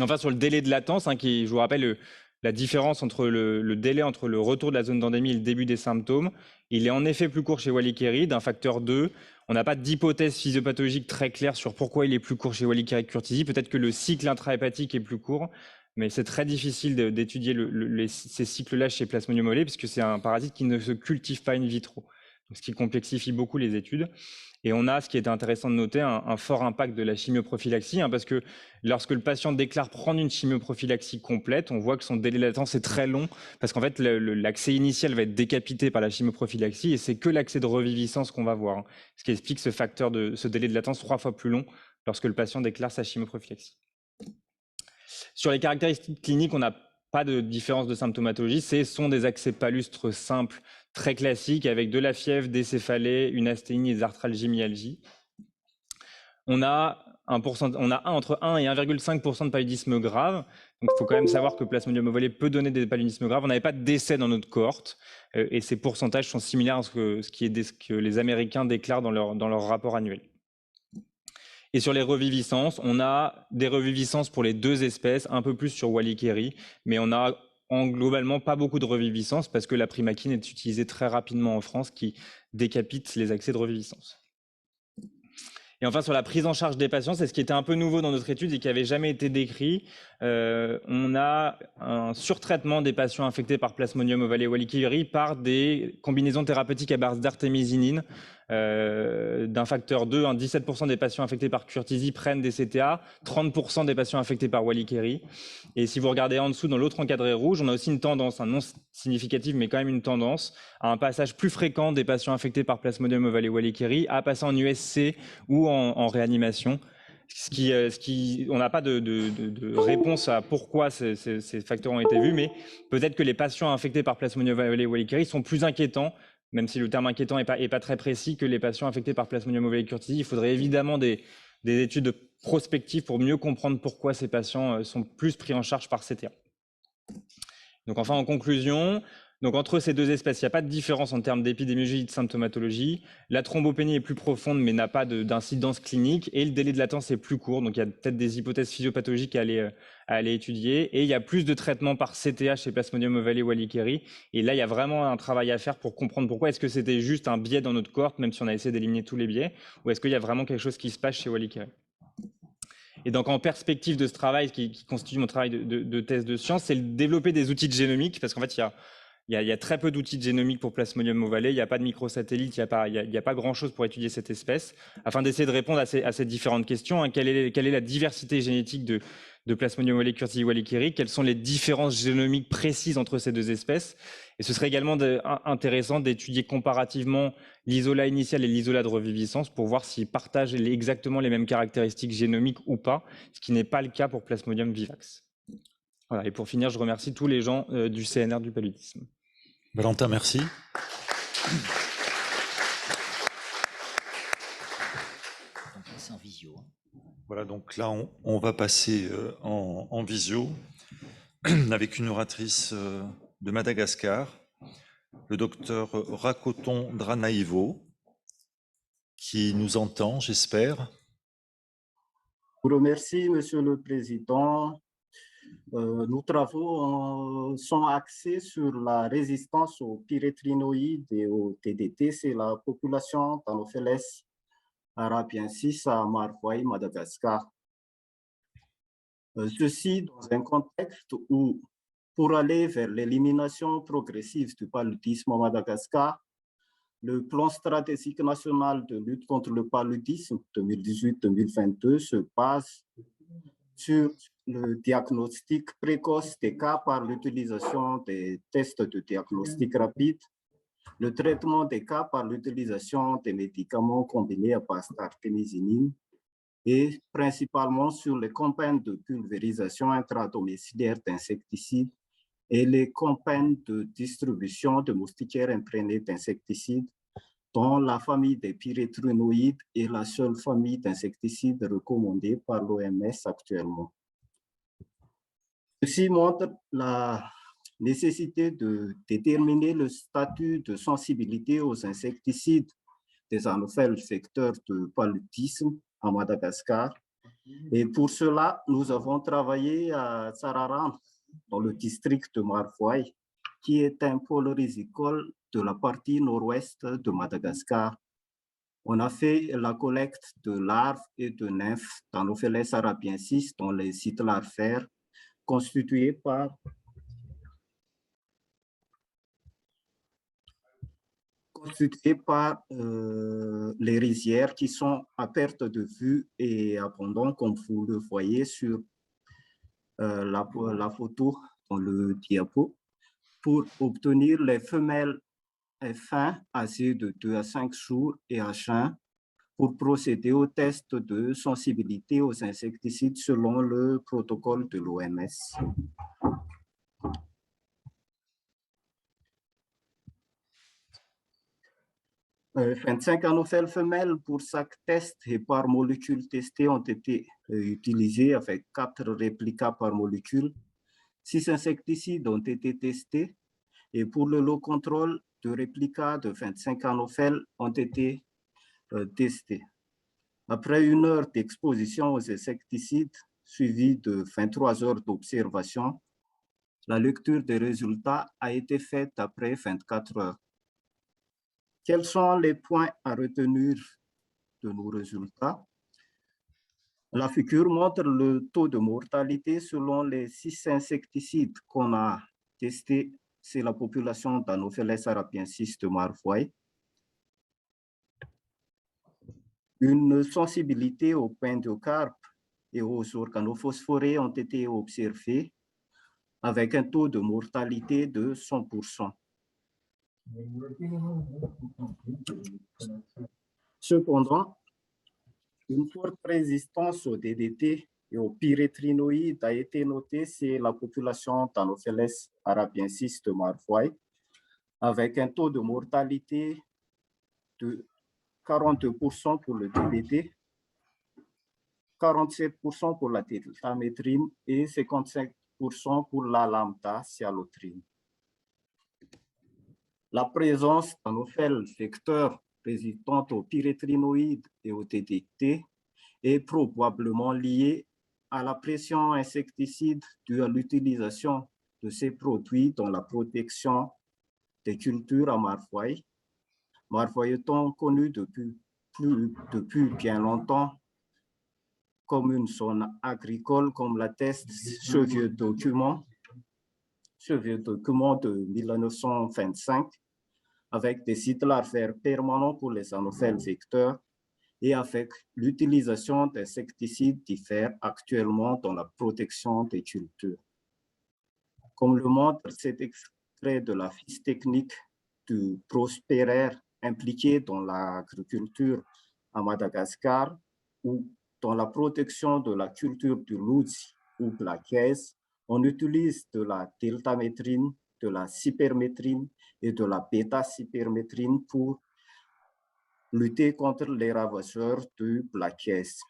Enfin, sur le délai de latence, qui, je vous rappelle, la différence entre le délai entre le retour de la zone d'endémie et le début des symptômes. Il est en effet plus court chez Wallis-Khéri, d'un facteur 2. On n'a pas d'hypothèse physiopathologique très claire sur pourquoi il est plus court chez Wallis-Khéri que Curtizy. Peut-être que le cycle intrahépatique est plus court, mais c'est très difficile d'étudier ces cycles-là chez Plasmodium ovalé, puisque c'est un parasite qui ne se cultive pas in vitro, donc ce qui complexifie beaucoup les études. Et on a, ce qui était intéressant de noter, un fort impact de la chimioprophylaxie, parce que lorsque le patient déclare prendre une chimioprophylaxie complète, on voit que son délai de latence est très long, parce qu'en fait, l'accès initial va être décapité par la chimioprophylaxie, et c'est que l'accès de reviviscence qu'on va voir, ce qui explique ce délai de latence 3 fois plus long lorsque le patient déclare sa chimioprophylaxie. Sur les caractéristiques cliniques, on n'a pas de différence de symptomatologie, ce sont des accès palustres simples, très classiques, avec de la fièvre, des céphalées, une asthénie, des arthralgies, myalgies. On a entre 1 et 1,5% de paludisme grave. Donc, il faut quand même savoir que Plasmodium ovalé peut donner des paludismes graves. On n'avait pas de décès dans notre cohorte, et ces pourcentages sont similaires à ce que les Américains déclarent dans leur rapport annuel. Et sur les reviviscences, on a des reviviscences pour les deux espèces, un peu plus sur Wallis-Khéri, mais on a globalement pas beaucoup de reviviscences parce que la primaquine est utilisée très rapidement en France, qui décapite les accès de reviviscence. Et enfin, sur la prise en charge des patients, c'est ce qui était un peu nouveau dans notre étude et qui n'avait jamais été décrit. On a un surtraitement des patients infectés par Plasmodium ovalé Wallis-Khéri par des combinaisons thérapeutiques à base d'artémisinine, d'un facteur 2. 17% des patients infectés par Curtizy prennent des CTA, 30% des patients infectés par Wallis-Khéri. Et si vous regardez en dessous, dans l'autre encadré rouge, on a aussi une tendance, non significative, mais quand même une tendance, à un passage plus fréquent des patients infectés par Plasmodium ovalé Wallis-Khéri à passer en USC ou en réanimation. On n'a pas de réponse à pourquoi ces facteurs ont été vus, mais peut-être que les patients infectés par Plasmodium ovalé Wallis-Khéri sont plus inquiétants, même si le terme inquiétant n'est pas très précis, que les patients infectés par Plasmodium ovalé Curtizy. Il faudrait évidemment des études prospectives pour mieux comprendre pourquoi ces patients sont plus pris en charge par CTA. Donc enfin, en conclusion, entre ces deux espèces, il n'y a pas de différence en termes d'épidémiologie et de symptomatologie. La thrombopénie est plus profonde, mais n'a pas d'incidence clinique, et le délai de latence est plus court. Donc il y a peut-être des hypothèses physiopathologiques à aller étudier. Et il y a plus de traitements par CTA chez Plasmodium ovalé Wallis-Khéri. Et là, il y a vraiment un travail à faire pour comprendre pourquoi. Est-ce que c'était juste un biais dans notre cohorte, même si on a essayé d'éliminer tous les biais, ou est-ce qu'il y a vraiment quelque chose qui se passe chez Wallis-Khéri? Et donc, en perspective de ce travail qui constitue mon travail de thèse de science, c'est de développer des outils de génomique, parce qu'en fait, il y a très peu d'outils de génomique pour Plasmodium ovalé, il n'y a pas de microsatellite, il n'y a pas grand-chose pour étudier cette espèce, afin d'essayer de répondre à ces différentes questions. Quelle est la diversité génétique de Plasmodium ovalé Curtizy Wallis-Khéri? Quelles sont les différences génomiques précises entre ces deux espèces? Et ce serait également intéressant d'étudier comparativement l'isolat initial et l'isolat de reviviscence pour voir s'ils partagent exactement les mêmes caractéristiques génomiques ou pas, ce qui n'est pas le cas pour Plasmodium vivax. Voilà, et pour finir, je remercie tous les gens du CNR du paludisme. Valentin, merci. C'est en visio. Voilà, donc là, on va passer en visio avec une oratrice de Madagascar, le docteur Rakoton Dranaïvo, qui nous entend, j'espère. Je vous remercie, Monsieur le Président. Nos travaux sont axés sur la résistance aux pyrétrinoïdes et au TDT, c'est la population Thanopheles arabiensis à Marfoy, Madagascar. Ceci dans un contexte où, pour aller vers l'élimination progressive du paludisme à Madagascar, le plan stratégique national de lutte contre le paludisme 2018-2022 se base sur le diagnostic précoce des cas par l'utilisation des tests de diagnostic rapide, le traitement des cas par l'utilisation des médicaments combinés à base d'artémisinine et principalement sur les campagnes de pulvérisation intradomiciliaire d'insecticides et les campagnes de distribution de moustiquaires imprégnés d'insecticides dont la famille des pyrétrinoïdes est la seule famille d'insecticides recommandée par l'OMS actuellement. Ceci montre la nécessité de déterminer le statut de sensibilité aux insecticides des anophèles vecteurs de paludisme à Madagascar. Et pour cela, nous avons travaillé à Sararan dans le district de Marfoy, qui est un pôle risicole de la partie nord-ouest de Madagascar. On a fait la collecte de larves et de nymphes d'Anopheles arabiensis dans les sites larvaires constitués par les rizières qui sont à perte de vue et abondants, comme vous le voyez sur la photo dans le diapo. Pour obtenir les femelles F1 âgées de 2 à 5 jours et H1 pour procéder au test de sensibilité aux insecticides selon le protocole de l'OMS. 25 anophèles femelles pour chaque test et par molécule testée ont été utilisés avec 4 réplicas par molécule. 6 insecticides ont été testés et pour le lot contrôle, 2 réplicas de 25 anophèles ont été testés. Après 1 heure d'exposition aux insecticides, suivie de 23 heures d'observation, la lecture des résultats a été faite après 24 heures. Quels sont les points à retenir de nos résultats? La figure montre le taux de mortalité selon les 6 insecticides qu'on a testés. C'est la population d'Anopheles arabiensis de Marfoy. Une sensibilité aux pendocarpes et aux organophosphorés ont été observés avec un taux de mortalité de 100%. Cependant, une forte résistance au DDT et aux pyrétrinoïdes a été notée chez la population d'Anopheles arabiensis de Marfoy, avec un taux de mortalité de 42% pour le DDT, 47% pour la deltamétrine et 55% pour la lambda-cyalotrine. La présence d'anophèles vecteurs résistants aux pyrétrinoïdes et au DDT est probablement liée à la pression insecticide due à l'utilisation de ces produits dans la protection des cultures à Marfoy. Marfoy étant connu depuis bien longtemps comme une zone agricole, comme l'atteste ce vieux document de 1925, avec des sites larvaires permanents pour les anophèles vecteurs et avec l'utilisation d'insecticides divers actuellement dans la protection des cultures. Comme le montre cet extrait de la fiche technique du prospéraire impliqué dans l'agriculture à Madagascar ou dans la protection de la culture du Lutz ou de la caisse, on utilise de la deltamétrine, de la cypermétrine et de la bêta-cypermétrine pour lutter contre les ravageurs de la caisse.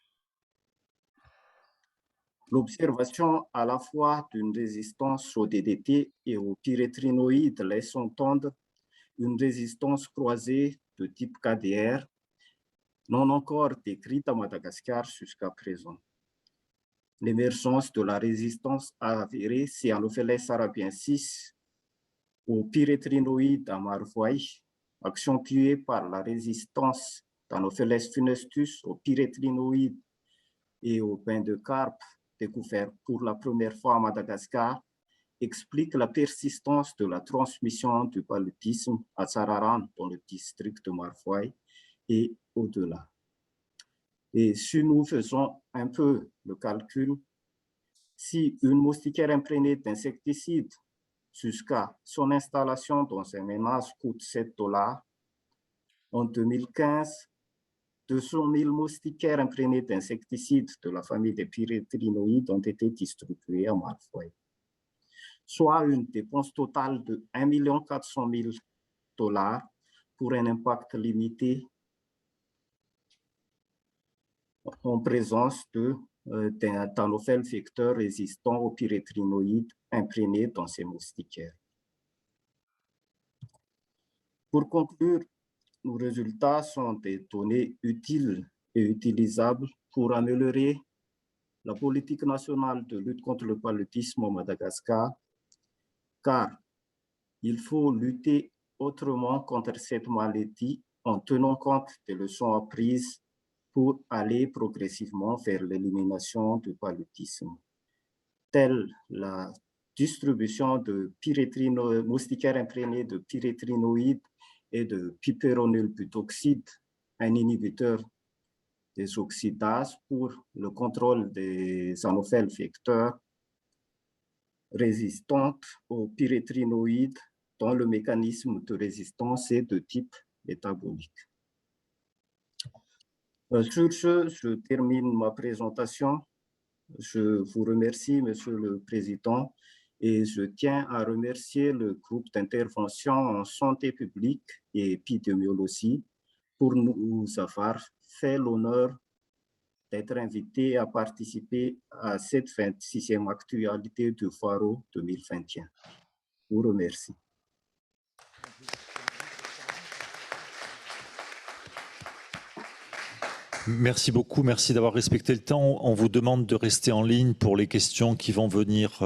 L'observation à la fois d'une résistance au DDT et aux pyrétrinoïdes laisse entendre une résistance croisée de type KDR, non encore décrite à Madagascar jusqu'à présent. L'émergence de la résistance avérée chez Anopheles arabiensis aux pyrétrinoïdes à Marfoy, accentuée par la résistance d'Anopheles funestus aux pyrétrinoïdes et aux pains de carpe découverts pour la première fois à Madagascar, explique la persistance de la transmission du paludisme à Sararan dans le district de Marfoy et au-delà. Et si nous faisons un peu le calcul, si une moustiquaire imprégnée d'insecticides jusqu'à son installation dans un ménage coûte $7, en 2015, 200 000 moustiquaires imprégnés d'insecticides de la famille des pyrétrinoïdes ont été distribués à Marfoy, soit une dépense totale de $1 400 000 pour un impact limité en présence d'un anophèle vecteur résistant aux pyrétrinoïdes imprégnés dans ces moustiquaires. Pour conclure, nos résultats sont des données utiles et utilisables pour améliorer la politique nationale de lutte contre le paludisme au Madagascar, car il faut lutter autrement contre cette maladie en tenant compte des leçons apprises pour aller progressivement vers l'élimination du paludisme, telle la distribution de moustiquaires imprégnés de pyrétrinoïdes et de piperonilbutoxide, un inhibiteur des oxydases pour le contrôle des anophèles vecteurs résistantes aux pyrétrinoïdes dont le mécanisme de résistance est de type métabolique. Sur ce, je termine ma présentation. Je vous remercie, Monsieur le Président, et je tiens à remercier le groupe d'intervention en santé publique et épidémiologie pour nous avoir fait l'honneur d'être invité à participer à cette 26e actualité du Faro 2021. Je vous remercie. Merci beaucoup, merci d'avoir respecté le temps. On vous demande de rester en ligne pour les questions qui vont venir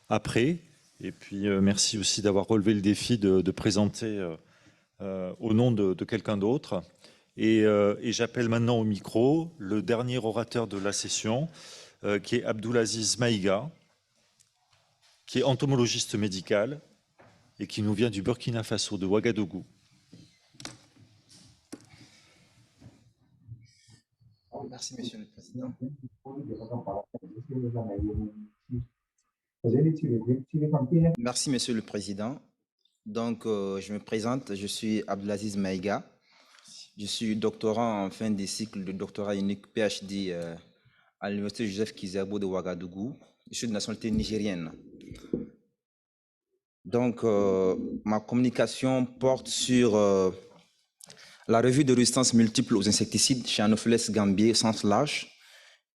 après. Et puis merci aussi d'avoir relevé le défi de présenter au nom de quelqu'un d'autre. Et j'appelle maintenant au micro le dernier orateur de la session, qui est Abdulaziz Maïga, qui est entomologiste médical et qui nous vient du Burkina Faso, de Ouagadougou. Merci, Monsieur le Président. Merci, Monsieur le Président. Donc, je me présente, je suis Abdulaziz Maïga. Je suis doctorant en fin de cycle de doctorat unique PhD à l'Université Joseph Kizabo de Ouagadougou. Je suis de nationalité nigérienne. Donc, ma communication porte sur la revue de résistance multiple aux insecticides chez Anopheles gambiae au sens large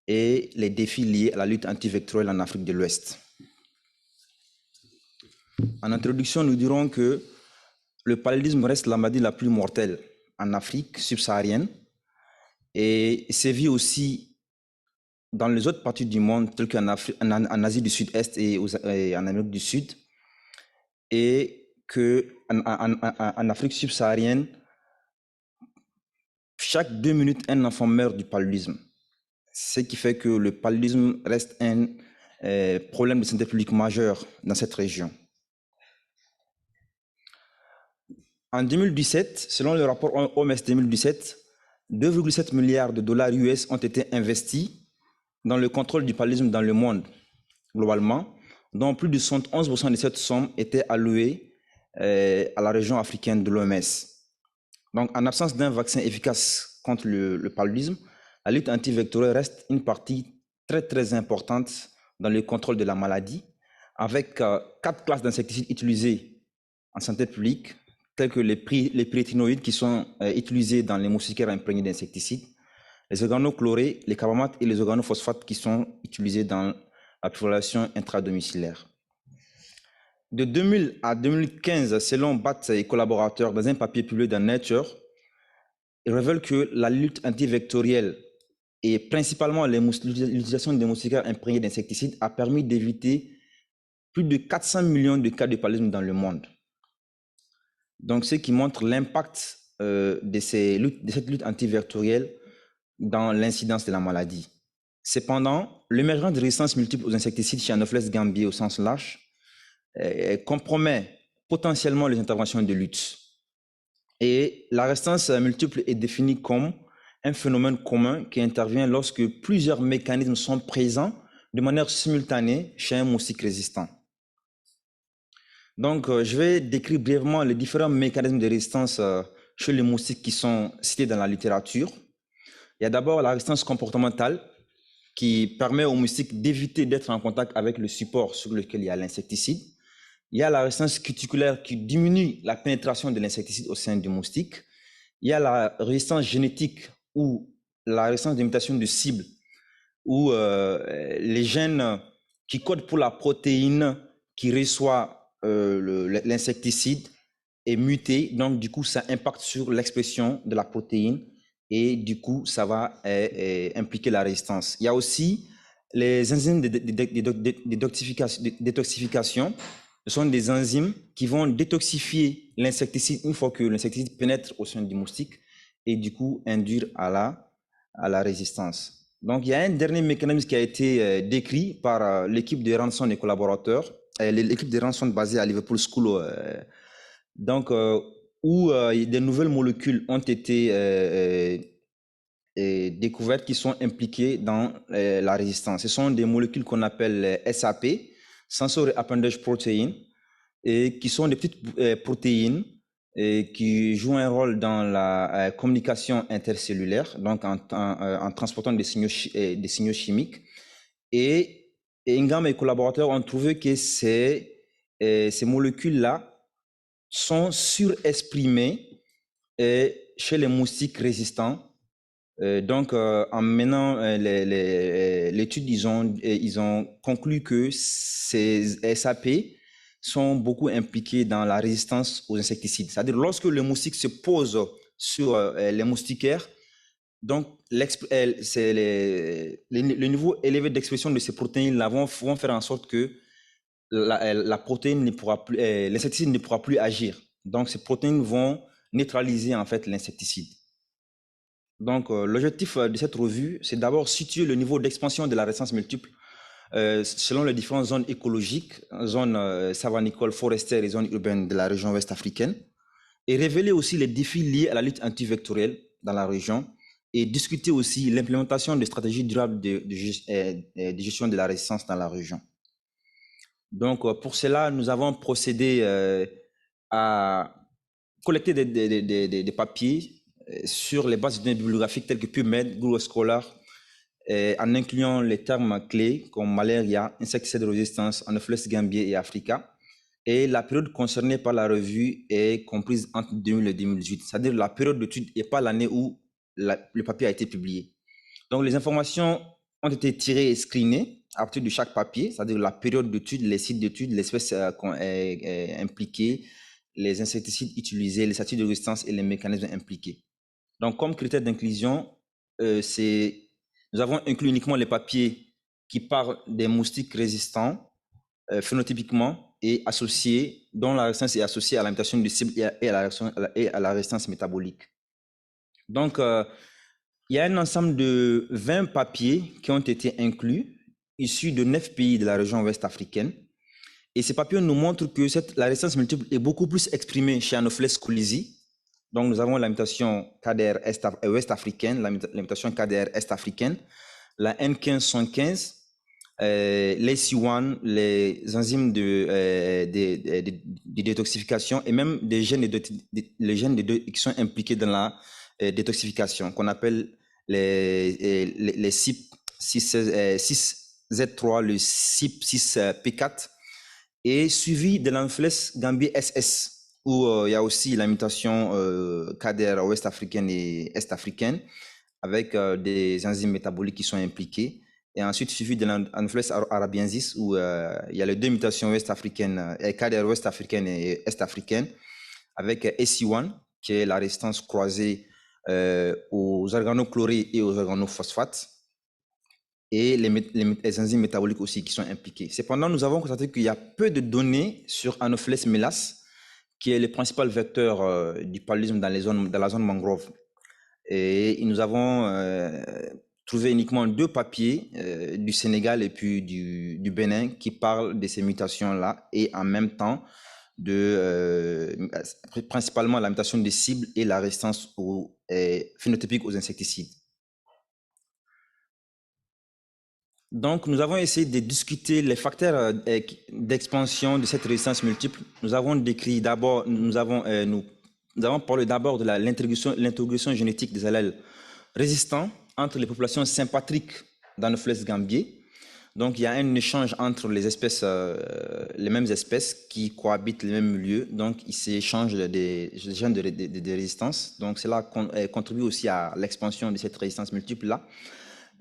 et les défis liés à la lutte antivectorielle en Afrique de l'Ouest. En introduction, nous dirons que le paludisme reste la maladie la plus mortelle en Afrique subsaharienne et sévit aussi dans les autres parties du monde, telles qu'en Asie du Sud-Est et en Amérique du Sud, et qu'en Afrique subsaharienne, chaque 2 minutes, un enfant meurt du paludisme. Ce qui fait que le paludisme reste un problème de santé publique majeur dans cette région. En 2017, selon le rapport OMS 2017, 2,7 milliards de dollars US ont été investis dans le contrôle du paludisme dans le monde, globalement, dont plus de 71% de cette somme était allouée à la région africaine de l'OMS. Donc, en absence d'un vaccin efficace contre le paludisme, la lutte antivectorielle reste une partie très, très importante dans le contrôle de la maladie, avec 4 classes d'insecticides utilisées en santé publique, tels que les pyrétrinoïdes qui sont utilisés dans les moustiquaires imprégnés d'insecticides, les organochlorés, les carbamates et les organophosphates qui sont utilisés dans la population intradomiciliaire. De 2000 à 2015, selon Batts et collaborateurs, dans un papier publié dans Nature, ils révèlent que la lutte antivectorielle et principalement l'utilisation des moustiquaires imprégnés d'insecticides a permis d'éviter plus de 400 millions de cas de paludisme dans le monde. Donc, ce qui montre l'impact de cette lutte antivectorielle dans l'incidence de la maladie. Cependant, l'émergence de résistance multiple aux insecticides chez Anopheles gambiae au sens large compromet potentiellement les interventions de lutte. Et la résistance multiple est définie comme un phénomène commun qui intervient lorsque plusieurs mécanismes sont présents de manière simultanée chez un moustique résistant. Donc, je vais décrire brièvement les différents mécanismes de résistance chez les moustiques qui sont cités dans la littérature. Il y a d'abord la résistance comportementale qui permet aux moustiques d'éviter d'être en contact avec le support sur lequel il y a l'insecticide. Il y a la résistance cuticulaire qui diminue la pénétration de l'insecticide au sein du moustique. Il y a la résistance génétique ou la résistance de mutation de cible, où les gènes qui codent pour la protéine qui reçoit l'insecticide est muté, donc du coup ça impacte sur l'expression de la protéine et du coup ça va impliquer la résistance. Il y a aussi Les enzymes de détoxification sont des enzymes qui vont détoxifier l'insecticide une fois que l'insecticide pénètre au sein du moustique et du coup induire à la résistance. Donc, il y a un dernier mécanisme qui a été décrit par l'équipe de Ranson et collaborateurs, l'équipe de Ranson basée à Liverpool School, où des nouvelles molécules ont été découvertes qui sont impliquées dans la résistance. Ce sont des molécules qu'on appelle SAP, Sensory Appendage Protein, et qui sont des petites protéines qui jouent un rôle dans la communication intercellulaire, donc en transportant des signaux chimiques. Et Ingham et collaborateurs ont trouvé que ces molécules-là sont surexprimées chez les moustiques résistants. En menant l'étude, ils ont conclu que ces SAP sont beaucoup impliqués dans la résistance aux insecticides. C'est-à-dire lorsque le moustique se pose sur les moustiquaires, donc le niveau élevé d'expression de ces protéines-là vont faire en sorte que la protéine ne pourra plus, l'insecticide ne pourra plus agir. Donc ces protéines vont neutraliser en fait l'insecticide. Donc l'objectif de cette revue, c'est d'abord situer le niveau d'expansion de la résistance multiple selon les différentes zones écologiques, zones savanicoles, forestières et zones urbaines de la région ouest africaine, et révéler aussi les défis liés à la lutte antivectorielle dans la région, et discuter aussi l'implémentation de stratégies durables de gestion de la résistance dans la région. Donc pour cela, nous avons procédé à collecter des papiers sur les bases de données bibliographiques telles que PubMed, Google Scholar, en incluant les termes clés comme malaria, insecticide de résistance, Anopheles gambier et Africa. Et la période concernée par la revue est comprise entre 2000 et 2018, c'est-à-dire la période d'étude et pas l'année où le papier a été publié. Donc les informations ont été tirées et screenées à partir de chaque papier, c'est-à-dire la période d'étude, les sites d'étude, l'espèce impliquée, les insecticides utilisés, les statuts de résistance et les mécanismes impliqués. Donc comme critère d'inclusion, nous avons inclus uniquement les papiers qui parlent des moustiques résistants phénotypiquement et associés, dont la résistance est associée à la mutation du cible et à la résistance métabolique. Donc, il y a un ensemble de 20 papiers qui ont été inclus, issus de 9 pays de la région ouest africaine. Et ces papiers nous montrent que la résistance multiple est beaucoup plus exprimée chez Anopheles coolisi. Donc, nous avons la mutation KDR ouest africaine, la mutation KDR est africaine, la N1515, les C1, les enzymes de détoxification et même des gènes les gènes qui sont impliqués dans la détoxification, qu'on appelle les CYP6Z3, le CYP6P4, et suivi de l'Anopheles gambier SS, où il y a aussi la mutation KDR ouest africaine et est africaine, avec des enzymes métaboliques qui sont impliquées. Et ensuite, suivi de l'Anopheles arabiensis, où il y a les deux mutations ouest africaines, KDR ouest africaine et est africaine, avec SC1, qui est la résistance croisée aux organochlorés et aux organophosphates, et les enzymes métaboliques aussi qui sont impliquées. Cependant, nous avons constaté qu'il y a peu de données sur Anopheles melas, qui est le principal vecteur du paludisme dans la zone mangrove. Et nous avons trouvé uniquement 2 papiers du Sénégal et puis du Bénin qui parlent de ces mutations-là, et en même temps principalement la mutation des cibles et la résistance phénotypique aux insecticides. Donc, nous avons essayé de discuter les facteurs d'expansion de cette résistance multiple. Nous avons décrit d'abord, nous avons parlé d'abord de l'introduction génétique des allèles résistants entre les populations sympatriques d'Anopheles gambier. Donc, il y a un échange entre les espèces, les mêmes espèces qui cohabitent les mêmes milieux. Donc, ils s'échangent des gènes de résistance. Donc, cela contribue aussi à l'expansion de cette résistance multiple-là.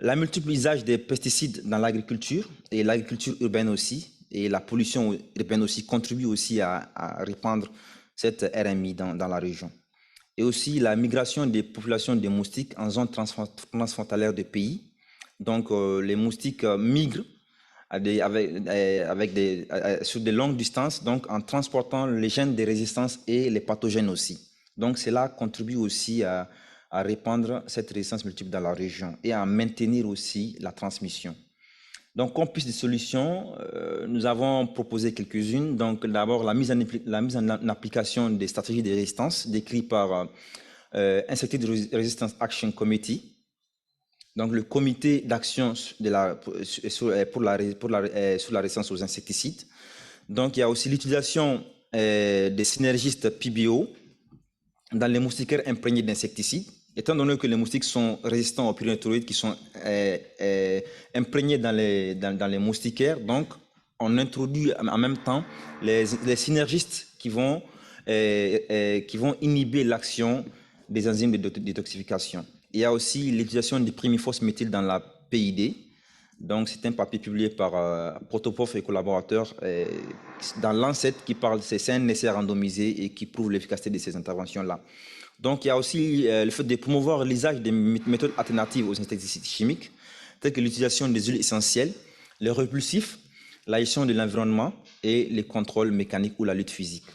La multiple usage des pesticides dans l'agriculture et l'agriculture urbaine aussi, et la pollution urbaine aussi, contribue aussi à répandre cette RMI dans la région. Et aussi la migration des populations de moustiques en zone transfrontalière de pays Donc, les moustiques migrent sur des longues distances, donc en transportant les gènes de résistance et les pathogènes aussi. Donc, cela contribue aussi à répandre cette résistance multiple dans la région et à maintenir aussi la transmission. Donc, comme piste de solution, nous avons proposé quelques-unes. Donc, d'abord, la mise en application des stratégies de résistance décrites par Insecticide Resistance Action Committee. Donc, le comité d'action sur la résistance aux insecticides. Donc, il y a aussi l'utilisation des synergistes PBO dans les moustiquaires imprégnés d'insecticides. Étant donné que les moustiques sont résistants aux pyrénétoroïdes qui sont imprégnés dans les moustiquaires, donc on introduit en même temps les synergistes qui vont inhiber l'action des enzymes de détoxification. Il y a aussi l'utilisation du primifos-méthyl dans la PID. Donc, c'est un papier publié par Protopov et collaborateurs dans Lancet qui parle, c'est un essai randomisé et qui prouve l'efficacité de ces interventions-là. Donc, il y a aussi le fait de promouvoir l'usage des méthodes alternatives aux insecticides chimiques, telles que l'utilisation des huiles essentielles, les repulsifs, la gestion de l'environnement et les contrôles mécaniques ou la lutte physique.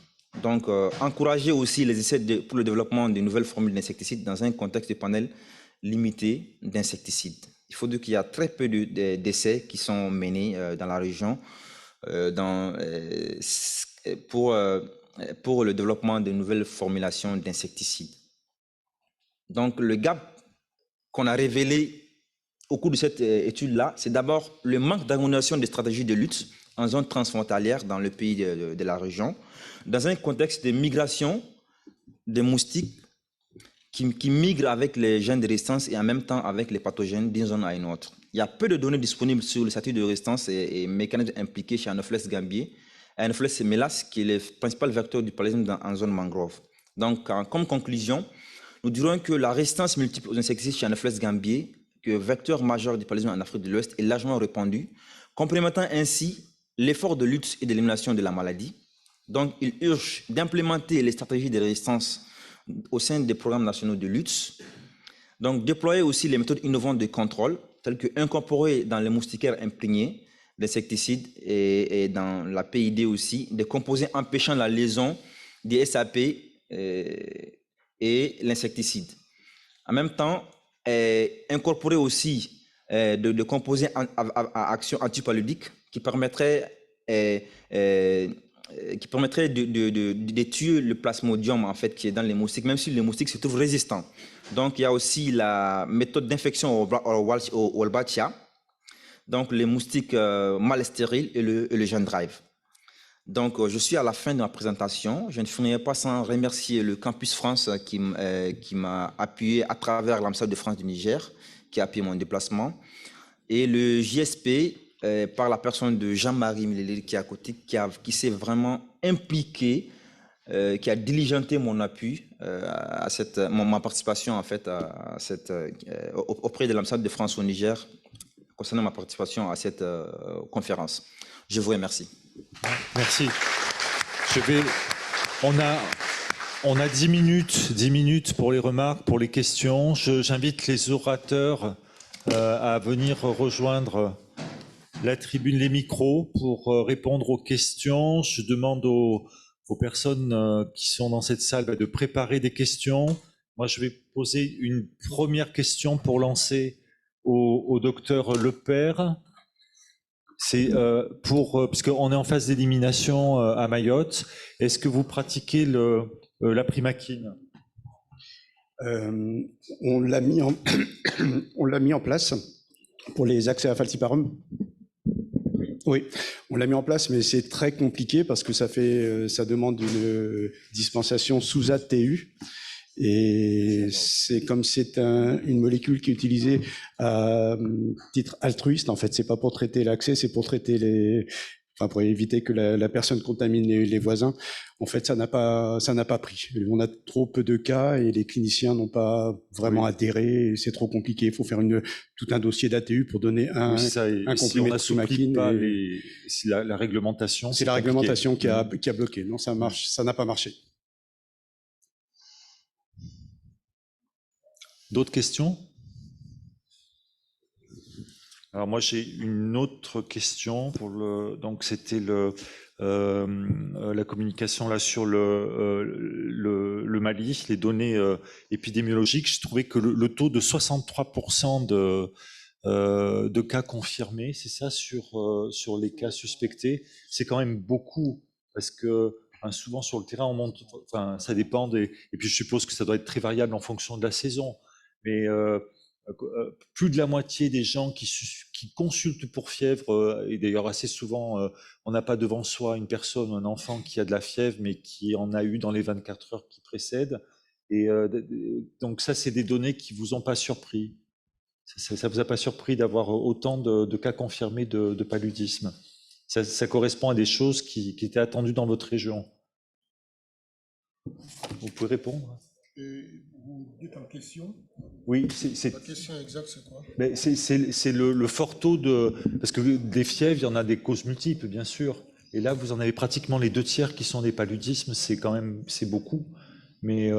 Donc, encourager aussi les essais pour le développement de nouvelles formules d'insecticides dans un contexte de panel limité d'insecticides. Il faut dire qu'il y a très peu d'essais qui sont menés dans la région pour le développement de nouvelles formulations d'insecticides. Donc, le gap qu'on a révélé au cours de cette étude-là, c'est d'abord le manque d'harmonisation des stratégies de lutte en zone transfrontalière dans le pays de la région, dans un contexte de migration des moustiques qui migrent avec les gènes de résistance et en même temps avec les pathogènes d'une zone à une autre. Il y a peu de données disponibles sur le statut de résistance et mécanismes impliqués chez Anopheles gambier, Anopheles mélas, qui est le principal vecteur du paludisme en zone mangrove. Donc, comme conclusion, nous dirons que la résistance multiple aux insecticides chez Anopheles gambier, que vecteur majeur du paludisme en Afrique de l'Ouest, est largement répandue, complémentant ainsi l'effort de lutte et d'élimination de la maladie. Donc, il urge d'implémenter les stratégies de résistance au sein des programmes nationaux de lutte. Donc, déployer aussi les méthodes innovantes de contrôle, telles que incorporer dans les moustiquaires imprégnés d'insecticides et dans la PID aussi, des composés empêchant la liaison des SAP et l'insecticide. En même temps, incorporer aussi de composés à action antipaludique qui permettraient de tuer le plasmodium en fait, qui est dans les moustiques, même si les moustiques se trouvent résistants. Donc, il y a aussi la méthode d'infection au Wolbachia, donc les moustiques mal stériles et le gène drive. Donc, je suis à la fin de ma présentation. Je ne finirai pas sans remercier le Campus France qui m'a appuyé à travers l'ambassade de France du Niger, qui a appuyé mon déplacement, et le JSP, par la personne de Jean-Marie Milele qui est à côté, qui s'est vraiment impliqué, qui a diligenté mon appui à ma participation en fait auprès de l'ambassade de France au Niger concernant ma participation à cette conférence. Je vous remercie. Merci. On a 10 minutes pour les remarques, pour les questions. J'invite les orateurs à venir rejoindre la tribune, les micros, pour répondre aux questions. Je demande aux personnes qui sont dans cette salle de préparer des questions. Moi, je vais poser une première question pour lancer au docteur Lepère. C'est puisqu'on est en phase d'élimination à Mayotte, est-ce que vous pratiquez la primaquine? On l'a mis en place pour les accès à falciparum. Oui, on l'a mis en place, mais c'est très compliqué parce que ça demande une dispensation sous ATU. Et c'est comme c'est une molécule qui est utilisée à titre altruiste, en fait. C'est pas pour traiter l'accès, c'est pour traiter pour éviter que la personne contamine les voisins. En fait, ça n'a pas pris. On a trop peu de cas et les cliniciens n'ont pas vraiment adhéré. C'est trop compliqué. Il faut faire tout un dossier d'ATU pour donner un comprimé de primaquine. C'est la réglementation. C'est la réglementation qui a bloqué. Non, ça n'a pas marché. D'autres questions? Alors moi j'ai une autre question pour donc c'était la communication là sur le Mali, les données épidémiologiques. Je trouvais que le taux de 63% de cas confirmés, c'est ça, sur les cas suspectés, c'est quand même beaucoup, parce que souvent sur le terrain on monte, enfin ça dépend et puis je suppose que ça doit être très variable en fonction de la saison, mais plus de la moitié des gens qui consultent pour fièvre, et d'ailleurs assez souvent, on n'a pas devant soi une personne, un enfant qui a de la fièvre, mais qui en a eu dans les 24 heures qui précèdent. Et donc ça, c'est des données qui vous ont pas surpris. Ça vous a pas surpris d'avoir autant de cas confirmés de paludisme? Ça correspond à des choses qui étaient attendues dans votre région. Vous pouvez répondre? Vous dites en question? Oui, La question exacte, c'est quoi? C'est le fort taux de... Parce que des fièvres, il y en a des causes multiples, bien sûr. Et là, vous en avez pratiquement les 2/3 qui sont des paludismes. C'est quand même, c'est beaucoup. Mais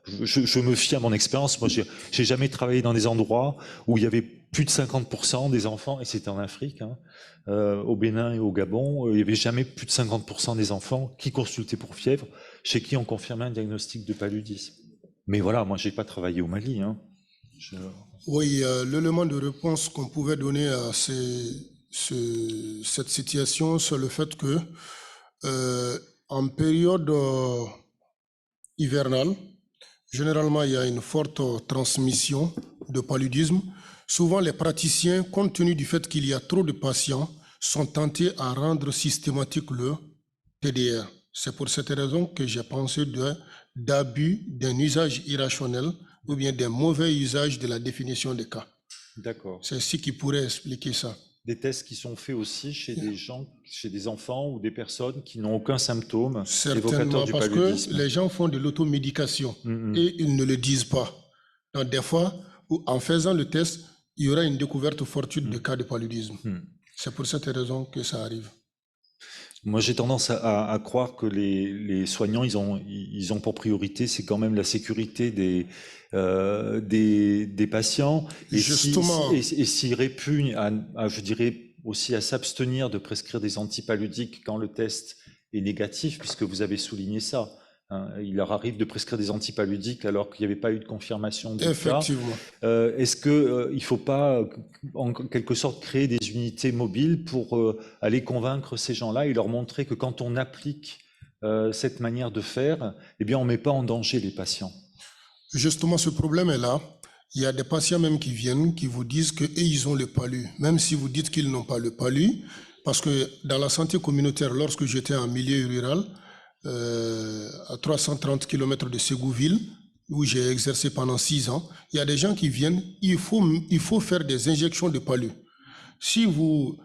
je me fie à mon expérience. Moi, j'ai jamais travaillé dans des endroits où il y avait plus de 50% des enfants, et c'était en Afrique, hein, au Bénin et au Gabon, il n'y avait jamais plus de 50% des enfants qui consultaient pour fièvre, chez qui on confirmait un diagnostic de paludisme. Mais voilà, moi, j'ai pas travaillé au Mali, hein. Oui, l'élément de réponse qu'on pouvait donner à cette situation, c'est le fait que en période hivernale, généralement, il y a une forte transmission de paludisme. Souvent, les praticiens, compte tenu du fait qu'il y a trop de patients, sont tentés à rendre systématique le TDR. C'est pour cette raison que j'ai pensé d'abus d'un usage irrationnel ou bien d'un mauvais usage de la définition des cas. D'accord. C'est ce qui pourrait expliquer ça. Des tests qui sont faits aussi chez des gens, chez des enfants ou des personnes qui n'ont aucun symptôme évocateur du paludisme. Parce que les gens font de l'automédication et ils ne le disent pas. Donc des fois, en faisant le test, il y aura une découverte fortuite de cas de paludisme. C'est pour cette raison que ça arrive. Moi, j'ai tendance à croire que les soignants, ils ont pour priorité, c'est quand même la sécurité des patients. Et justement, s'ils répugnent je dirais aussi à s'abstenir de prescrire des antipaludiques quand le test est négatif, puisque vous avez souligné ça. Hein, il leur arrive de prescrire des antipaludiques alors qu'il n'y avait pas eu de confirmation du cas. Est-ce qu'il ne faut pas, en quelque sorte, créer des unités mobiles pour aller convaincre ces gens-là et leur montrer que quand on applique cette manière de faire, eh bien, on ne met pas en danger les patients? Justement, ce problème est là. Il y a des patients même qui viennent, qui vous disent qu'ils ont le palu, même si vous dites qu'ils n'ont pas le palu, parce que dans la santé communautaire, lorsque j'étais en milieu rural, à 330 km de Ségouville, où j'ai exercé pendant 6 ans, il y a des gens qui viennent, il faut faire des injections de palu. Si vous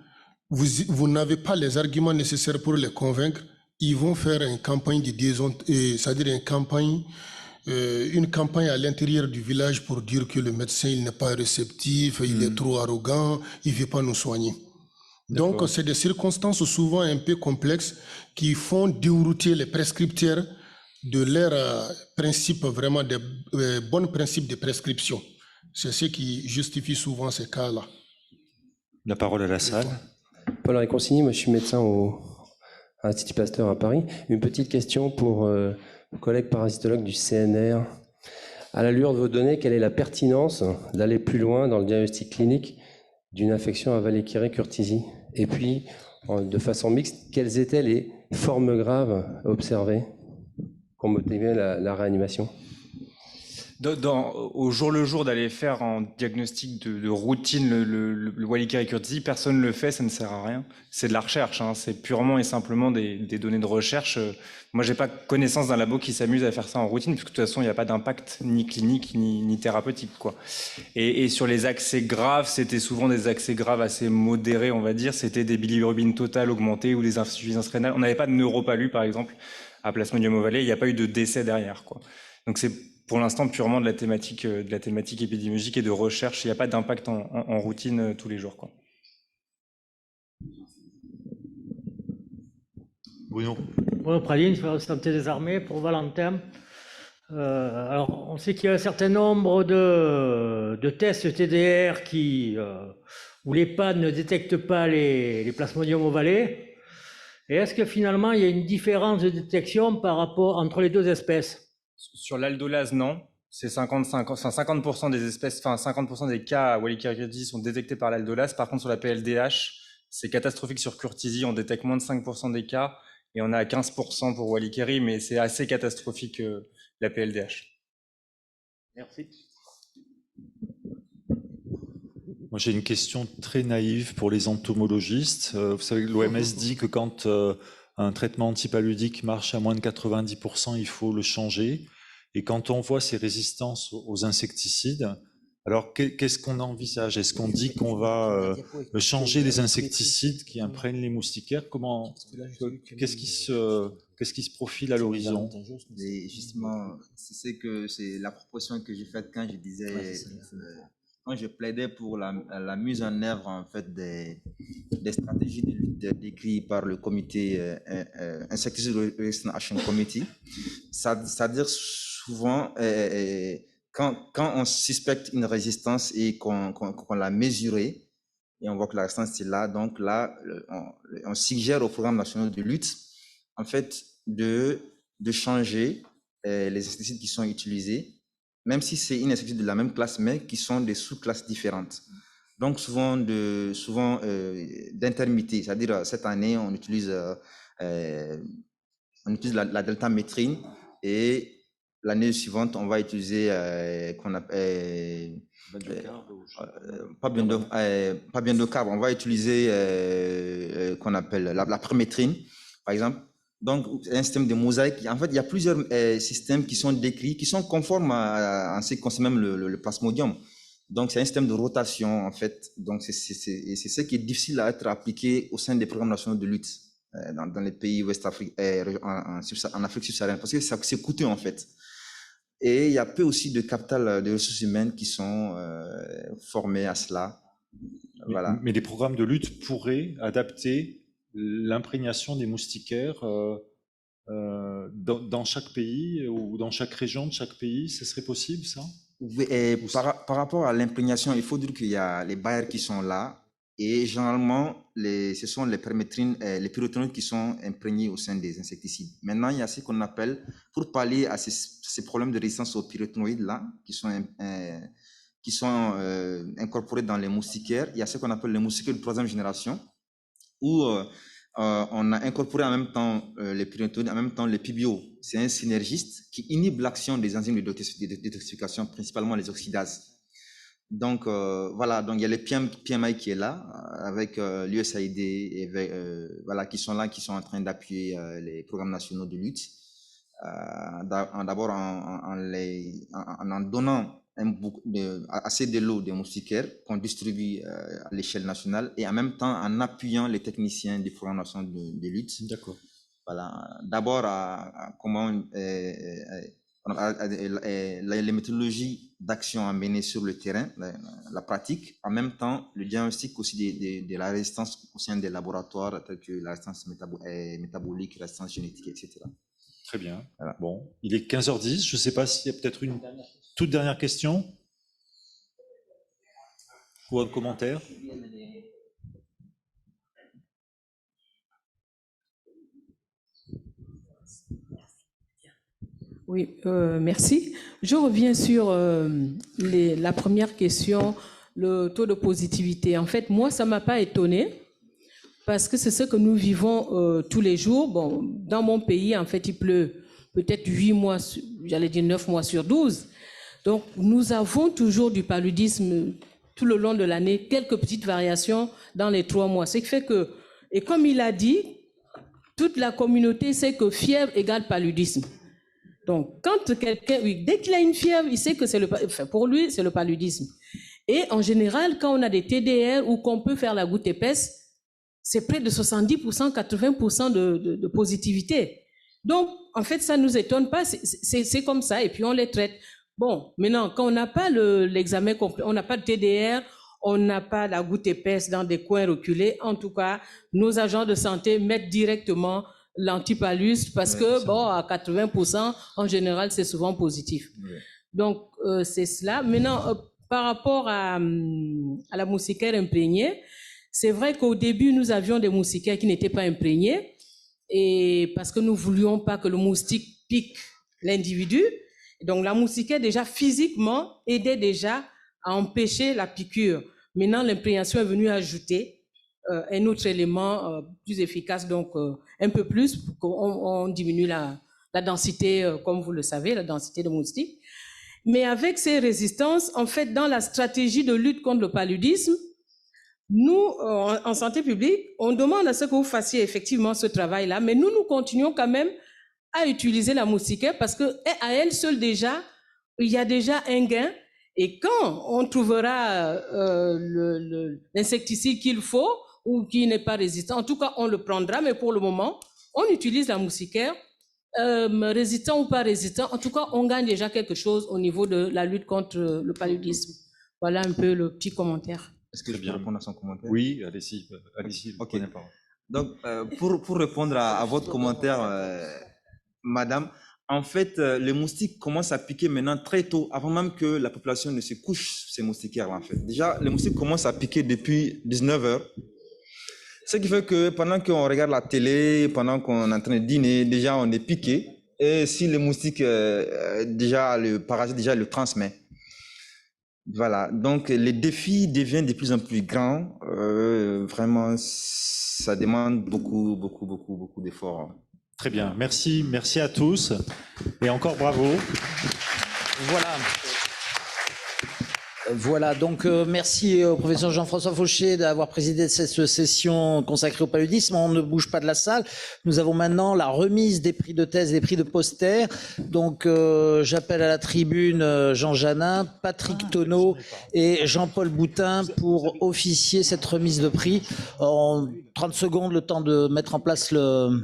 n'avez pas les arguments nécessaires pour les convaincre, ils vont faire une campagne de c'est-à-dire une campagne à l'intérieur du village pour dire que le médecin il n'est pas réceptif, il est trop arrogant, il ne veut pas nous soigner. Donc, c'est des circonstances souvent un peu complexes qui font dérouter les prescripteurs de leur principe, vraiment des bons principes de prescription. C'est ce qui justifie souvent ces cas-là. La parole à la salle. Paul-Henri Consigny, moi je suis médecin à l'Institut Pasteur à Paris. Une petite question pour nos collègues parasitologues du CNR. À la lueur de vos données, quelle est la pertinence d'aller plus loin dans le diagnostic clinique d'une infection à Vallée-Quiré-Curtizy? Et puis, de façon mixte, quelles étaient les formes graves observées pour motiver la réanimation? Au jour le jour d'aller faire un diagnostic de routine le Vallée-Quiré-Curtizy, personne ne le fait, ça ne sert à rien. C'est de la recherche, hein, c'est purement et simplement des données de recherche. Moi, j'ai pas connaissance d'un labo qui s'amuse à faire ça en routine, puisque de toute façon, il n'y a pas d'impact ni clinique ni thérapeutique, quoi. Et sur les accès graves, c'était souvent des accès graves assez modérés, on va dire. C'était des bilirubines totales augmentées ou des insuffisances rénales. On n'avait pas de neuropalu, par exemple, à Plasmodium ovale. Il n'y a pas eu de décès derrière, quoi. Donc c'est pour l'instant purement de la thématique épidémiologique et de recherche. Il n'y a pas d'impact en routine tous les jours, quoi. Bruno. Bruno Praline, santé des armées pour Valentin. Alors, on sait qu'il y a un certain nombre de tests TDR qui où les pannes ne détectent pas les plasmodium ovalés? Et est-ce que finalement, il y a une différence de détection par rapport entre les deux espèces? Sur l'aldolase, non. C'est 50% des espèces, enfin 50% des cas à Wallkeri sont détectés par l'aldolase. Par contre, sur la PLDH, c'est catastrophique sur Curtizy. On détecte moins de 5% des cas et on a 15% pour Wallkeri, mais c'est assez catastrophique la PLDH. Merci. Moi, j'ai une question très naïve pour les entomologistes. Vous savez, l'OMS dit que quand un traitement antipaludique marche à moins de 90%, il faut le changer. Et quand on voit ces résistances aux insecticides, alors qu'est-ce qu'on envisage? Est-ce qu'on dit qu'on va changer les insecticides qui imprègnent les moustiquaires? Qu'est-ce qui se profile à l'horizon? Justement, c'est la proposition que j'ai faite quand je disais, quand je plaidais pour la mise en œuvre en fait des stratégies de lutte décrites par le comité Insecticide Resistance Action Committee. C'est-à-dire souvent, quand on suspecte une résistance et qu'on l'a mesurée, et on voit que la résistance est là, donc là, on suggère au programme national de lutte, en fait, de changer les insecticides qui sont utilisés, même si c'est une insecticide de la même classe, mais qui sont des sous-classes différentes. Donc souvent d'intermittée, c'est-à-dire cette année, on utilise la deltamétrine et l'année suivante, on va utiliser pas bendocarbe, on va utiliser qu'on appelle la permétrine, par exemple. Donc, un système de mosaïque. En fait, il y a plusieurs systèmes qui sont décrits, qui sont conformes en ce qui concerne même le plasmodium. Donc, c'est un système de rotation, en fait. Donc, c'est ce qui est difficile à être appliqué au sein des programmes nationaux de lutte dans les pays Ouest Afrique, en Afrique subsaharienne, parce que c'est coûteux, en fait. Et il y a peu aussi de capital de ressources humaines qui sont formés à cela. Voilà. Mais les programmes de lutte pourraient adapter l'imprégnation des moustiquaires dans chaque pays ou dans chaque région de chaque pays, ce serait possible ça? Par rapport à l'imprégnation, il faut dire qu'il y a les bailleurs qui sont là et généralement ce sont les permétrines, les pyrothénoïdes qui sont imprégnés au sein des insecticides. Maintenant, il y a ce qu'on appelle, pour pallier à ces problèmes de résistance aux pyrothénoïdes là, qui sont incorporés dans les moustiquaires, il y a ce qu'on appelle les moustiquaires de troisième génération, où on a incorporé en même temps les pyrothénoïdes, en même temps les PBO. C'est un synergiste qui inhibe l'action des enzymes de détoxification, principalement les oxydases. Donc voilà, donc il y a les PMI qui est là, avec l'USAID, voilà, qui sont là, qui sont en train d'appuyer les programmes nationaux de lutte. D'abord en donnant assez de l'eau des moustiquaires qu'on distribue à l'échelle nationale et en même temps en appuyant les techniciens des programmes nationaux de lutte. D'accord. Voilà. D'abord les méthodologies d'action à mener sur le terrain, la pratique, en même temps le diagnostic aussi de la résistance au sein des laboratoires tels que la résistance métabolique, la résistance génétique, etc. Très bien. Voilà. Bon, il est 15h10. Je ne sais pas s'il y a peut-être une toute dernière question ou un commentaire. Oui, merci. Je reviens sur la première question, le taux de positivité. En fait, moi, ça ne m'a pas étonné parce que c'est ce que nous vivons tous les jours. Bon, dans mon pays, en fait, il pleut peut-être 8 mois, j'allais dire 9 mois sur 12. Donc, nous avons toujours du paludisme tout le long de l'année, quelques petites variations dans les 3 mois. Ce qui fait que, et comme il a dit, toute la communauté sait que fièvre égale paludisme. Donc, quand quelqu'un, dès qu'il a une fièvre, il sait que pour lui, c'est le paludisme. Et en général, quand on a des TDR ou qu'on peut faire la goutte épaisse, c'est près de 70%, 80% de positivité. Donc, en fait, ça ne nous étonne pas, c'est comme ça, et puis on les traite. Bon, maintenant, quand on n'a pas l'examen complet, on n'a pas de TDR, on n'a pas la goutte épaisse dans des coins reculés, en tout cas, nos agents de santé mettent directement l'antipalus parce que, bon, à 80%, en général, c'est souvent positif. Oui. Donc, c'est cela. Maintenant, par rapport à la moustiquaire imprégnée, c'est vrai qu'au début, nous avions des moustiquaires qui n'étaient pas imprégnés, et parce que nous ne voulions pas que le moustique pique l'individu. Donc la moustiquaire, déjà physiquement, aidait déjà à empêcher la piqûre. Maintenant, l'imprégnation est venue ajouter un autre élément plus efficace, donc un peu plus, pour qu'on diminue la densité, comme vous le savez, la densité de moustiques. Mais avec ces résistances, en fait, dans la stratégie de lutte contre le paludisme, nous, en santé publique, on demande à ce que vous fassiez effectivement ce travail-là, mais nous continuons quand même à utiliser la moustiquaire parce qu'à elle seule déjà, il y a déjà un gain. Et quand on trouvera l'insecticide qu'il faut ou qui n'est pas résistant, en tout cas, on le prendra, mais pour le moment, on utilise la moustiquaire. Résistant ou pas résistant, en tout cas, on gagne déjà quelque chose au niveau de la lutte contre le paludisme. Voilà un peu le petit commentaire. Est-ce que je peux répondre à son commentaire? Oui, allez-y, Ok. Donc, pour répondre à votre commentaire, madame, en fait, les moustiques commencent à piquer maintenant très tôt, avant même que la population ne se couche, ces moustiquaires en fait. Déjà, les moustiques commencent à piquer depuis 19 h. Ce qui fait que pendant qu'on regarde la télé, pendant qu'on est en train de dîner, déjà on est piqué. Et si le moustique, déjà le parasite déjà le transmet. Voilà, donc les défis deviennent de plus en plus grands. Vraiment, ça demande beaucoup d'efforts. Très bien, merci à tous et encore bravo. Voilà, donc merci au professeur Jean-François Fauché d'avoir présidé cette session consacrée au paludisme. On ne bouge pas de la salle. Nous avons maintenant la remise des prix de thèse, des prix de poster. Donc j'appelle à la tribune Jean Janin, Patrick Tonneau et Jean-Paul Boutin pour officier cette remise de prix. En 30 secondes, le temps de mettre en place le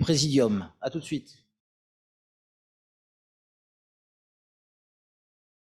présidium. À tout de suite.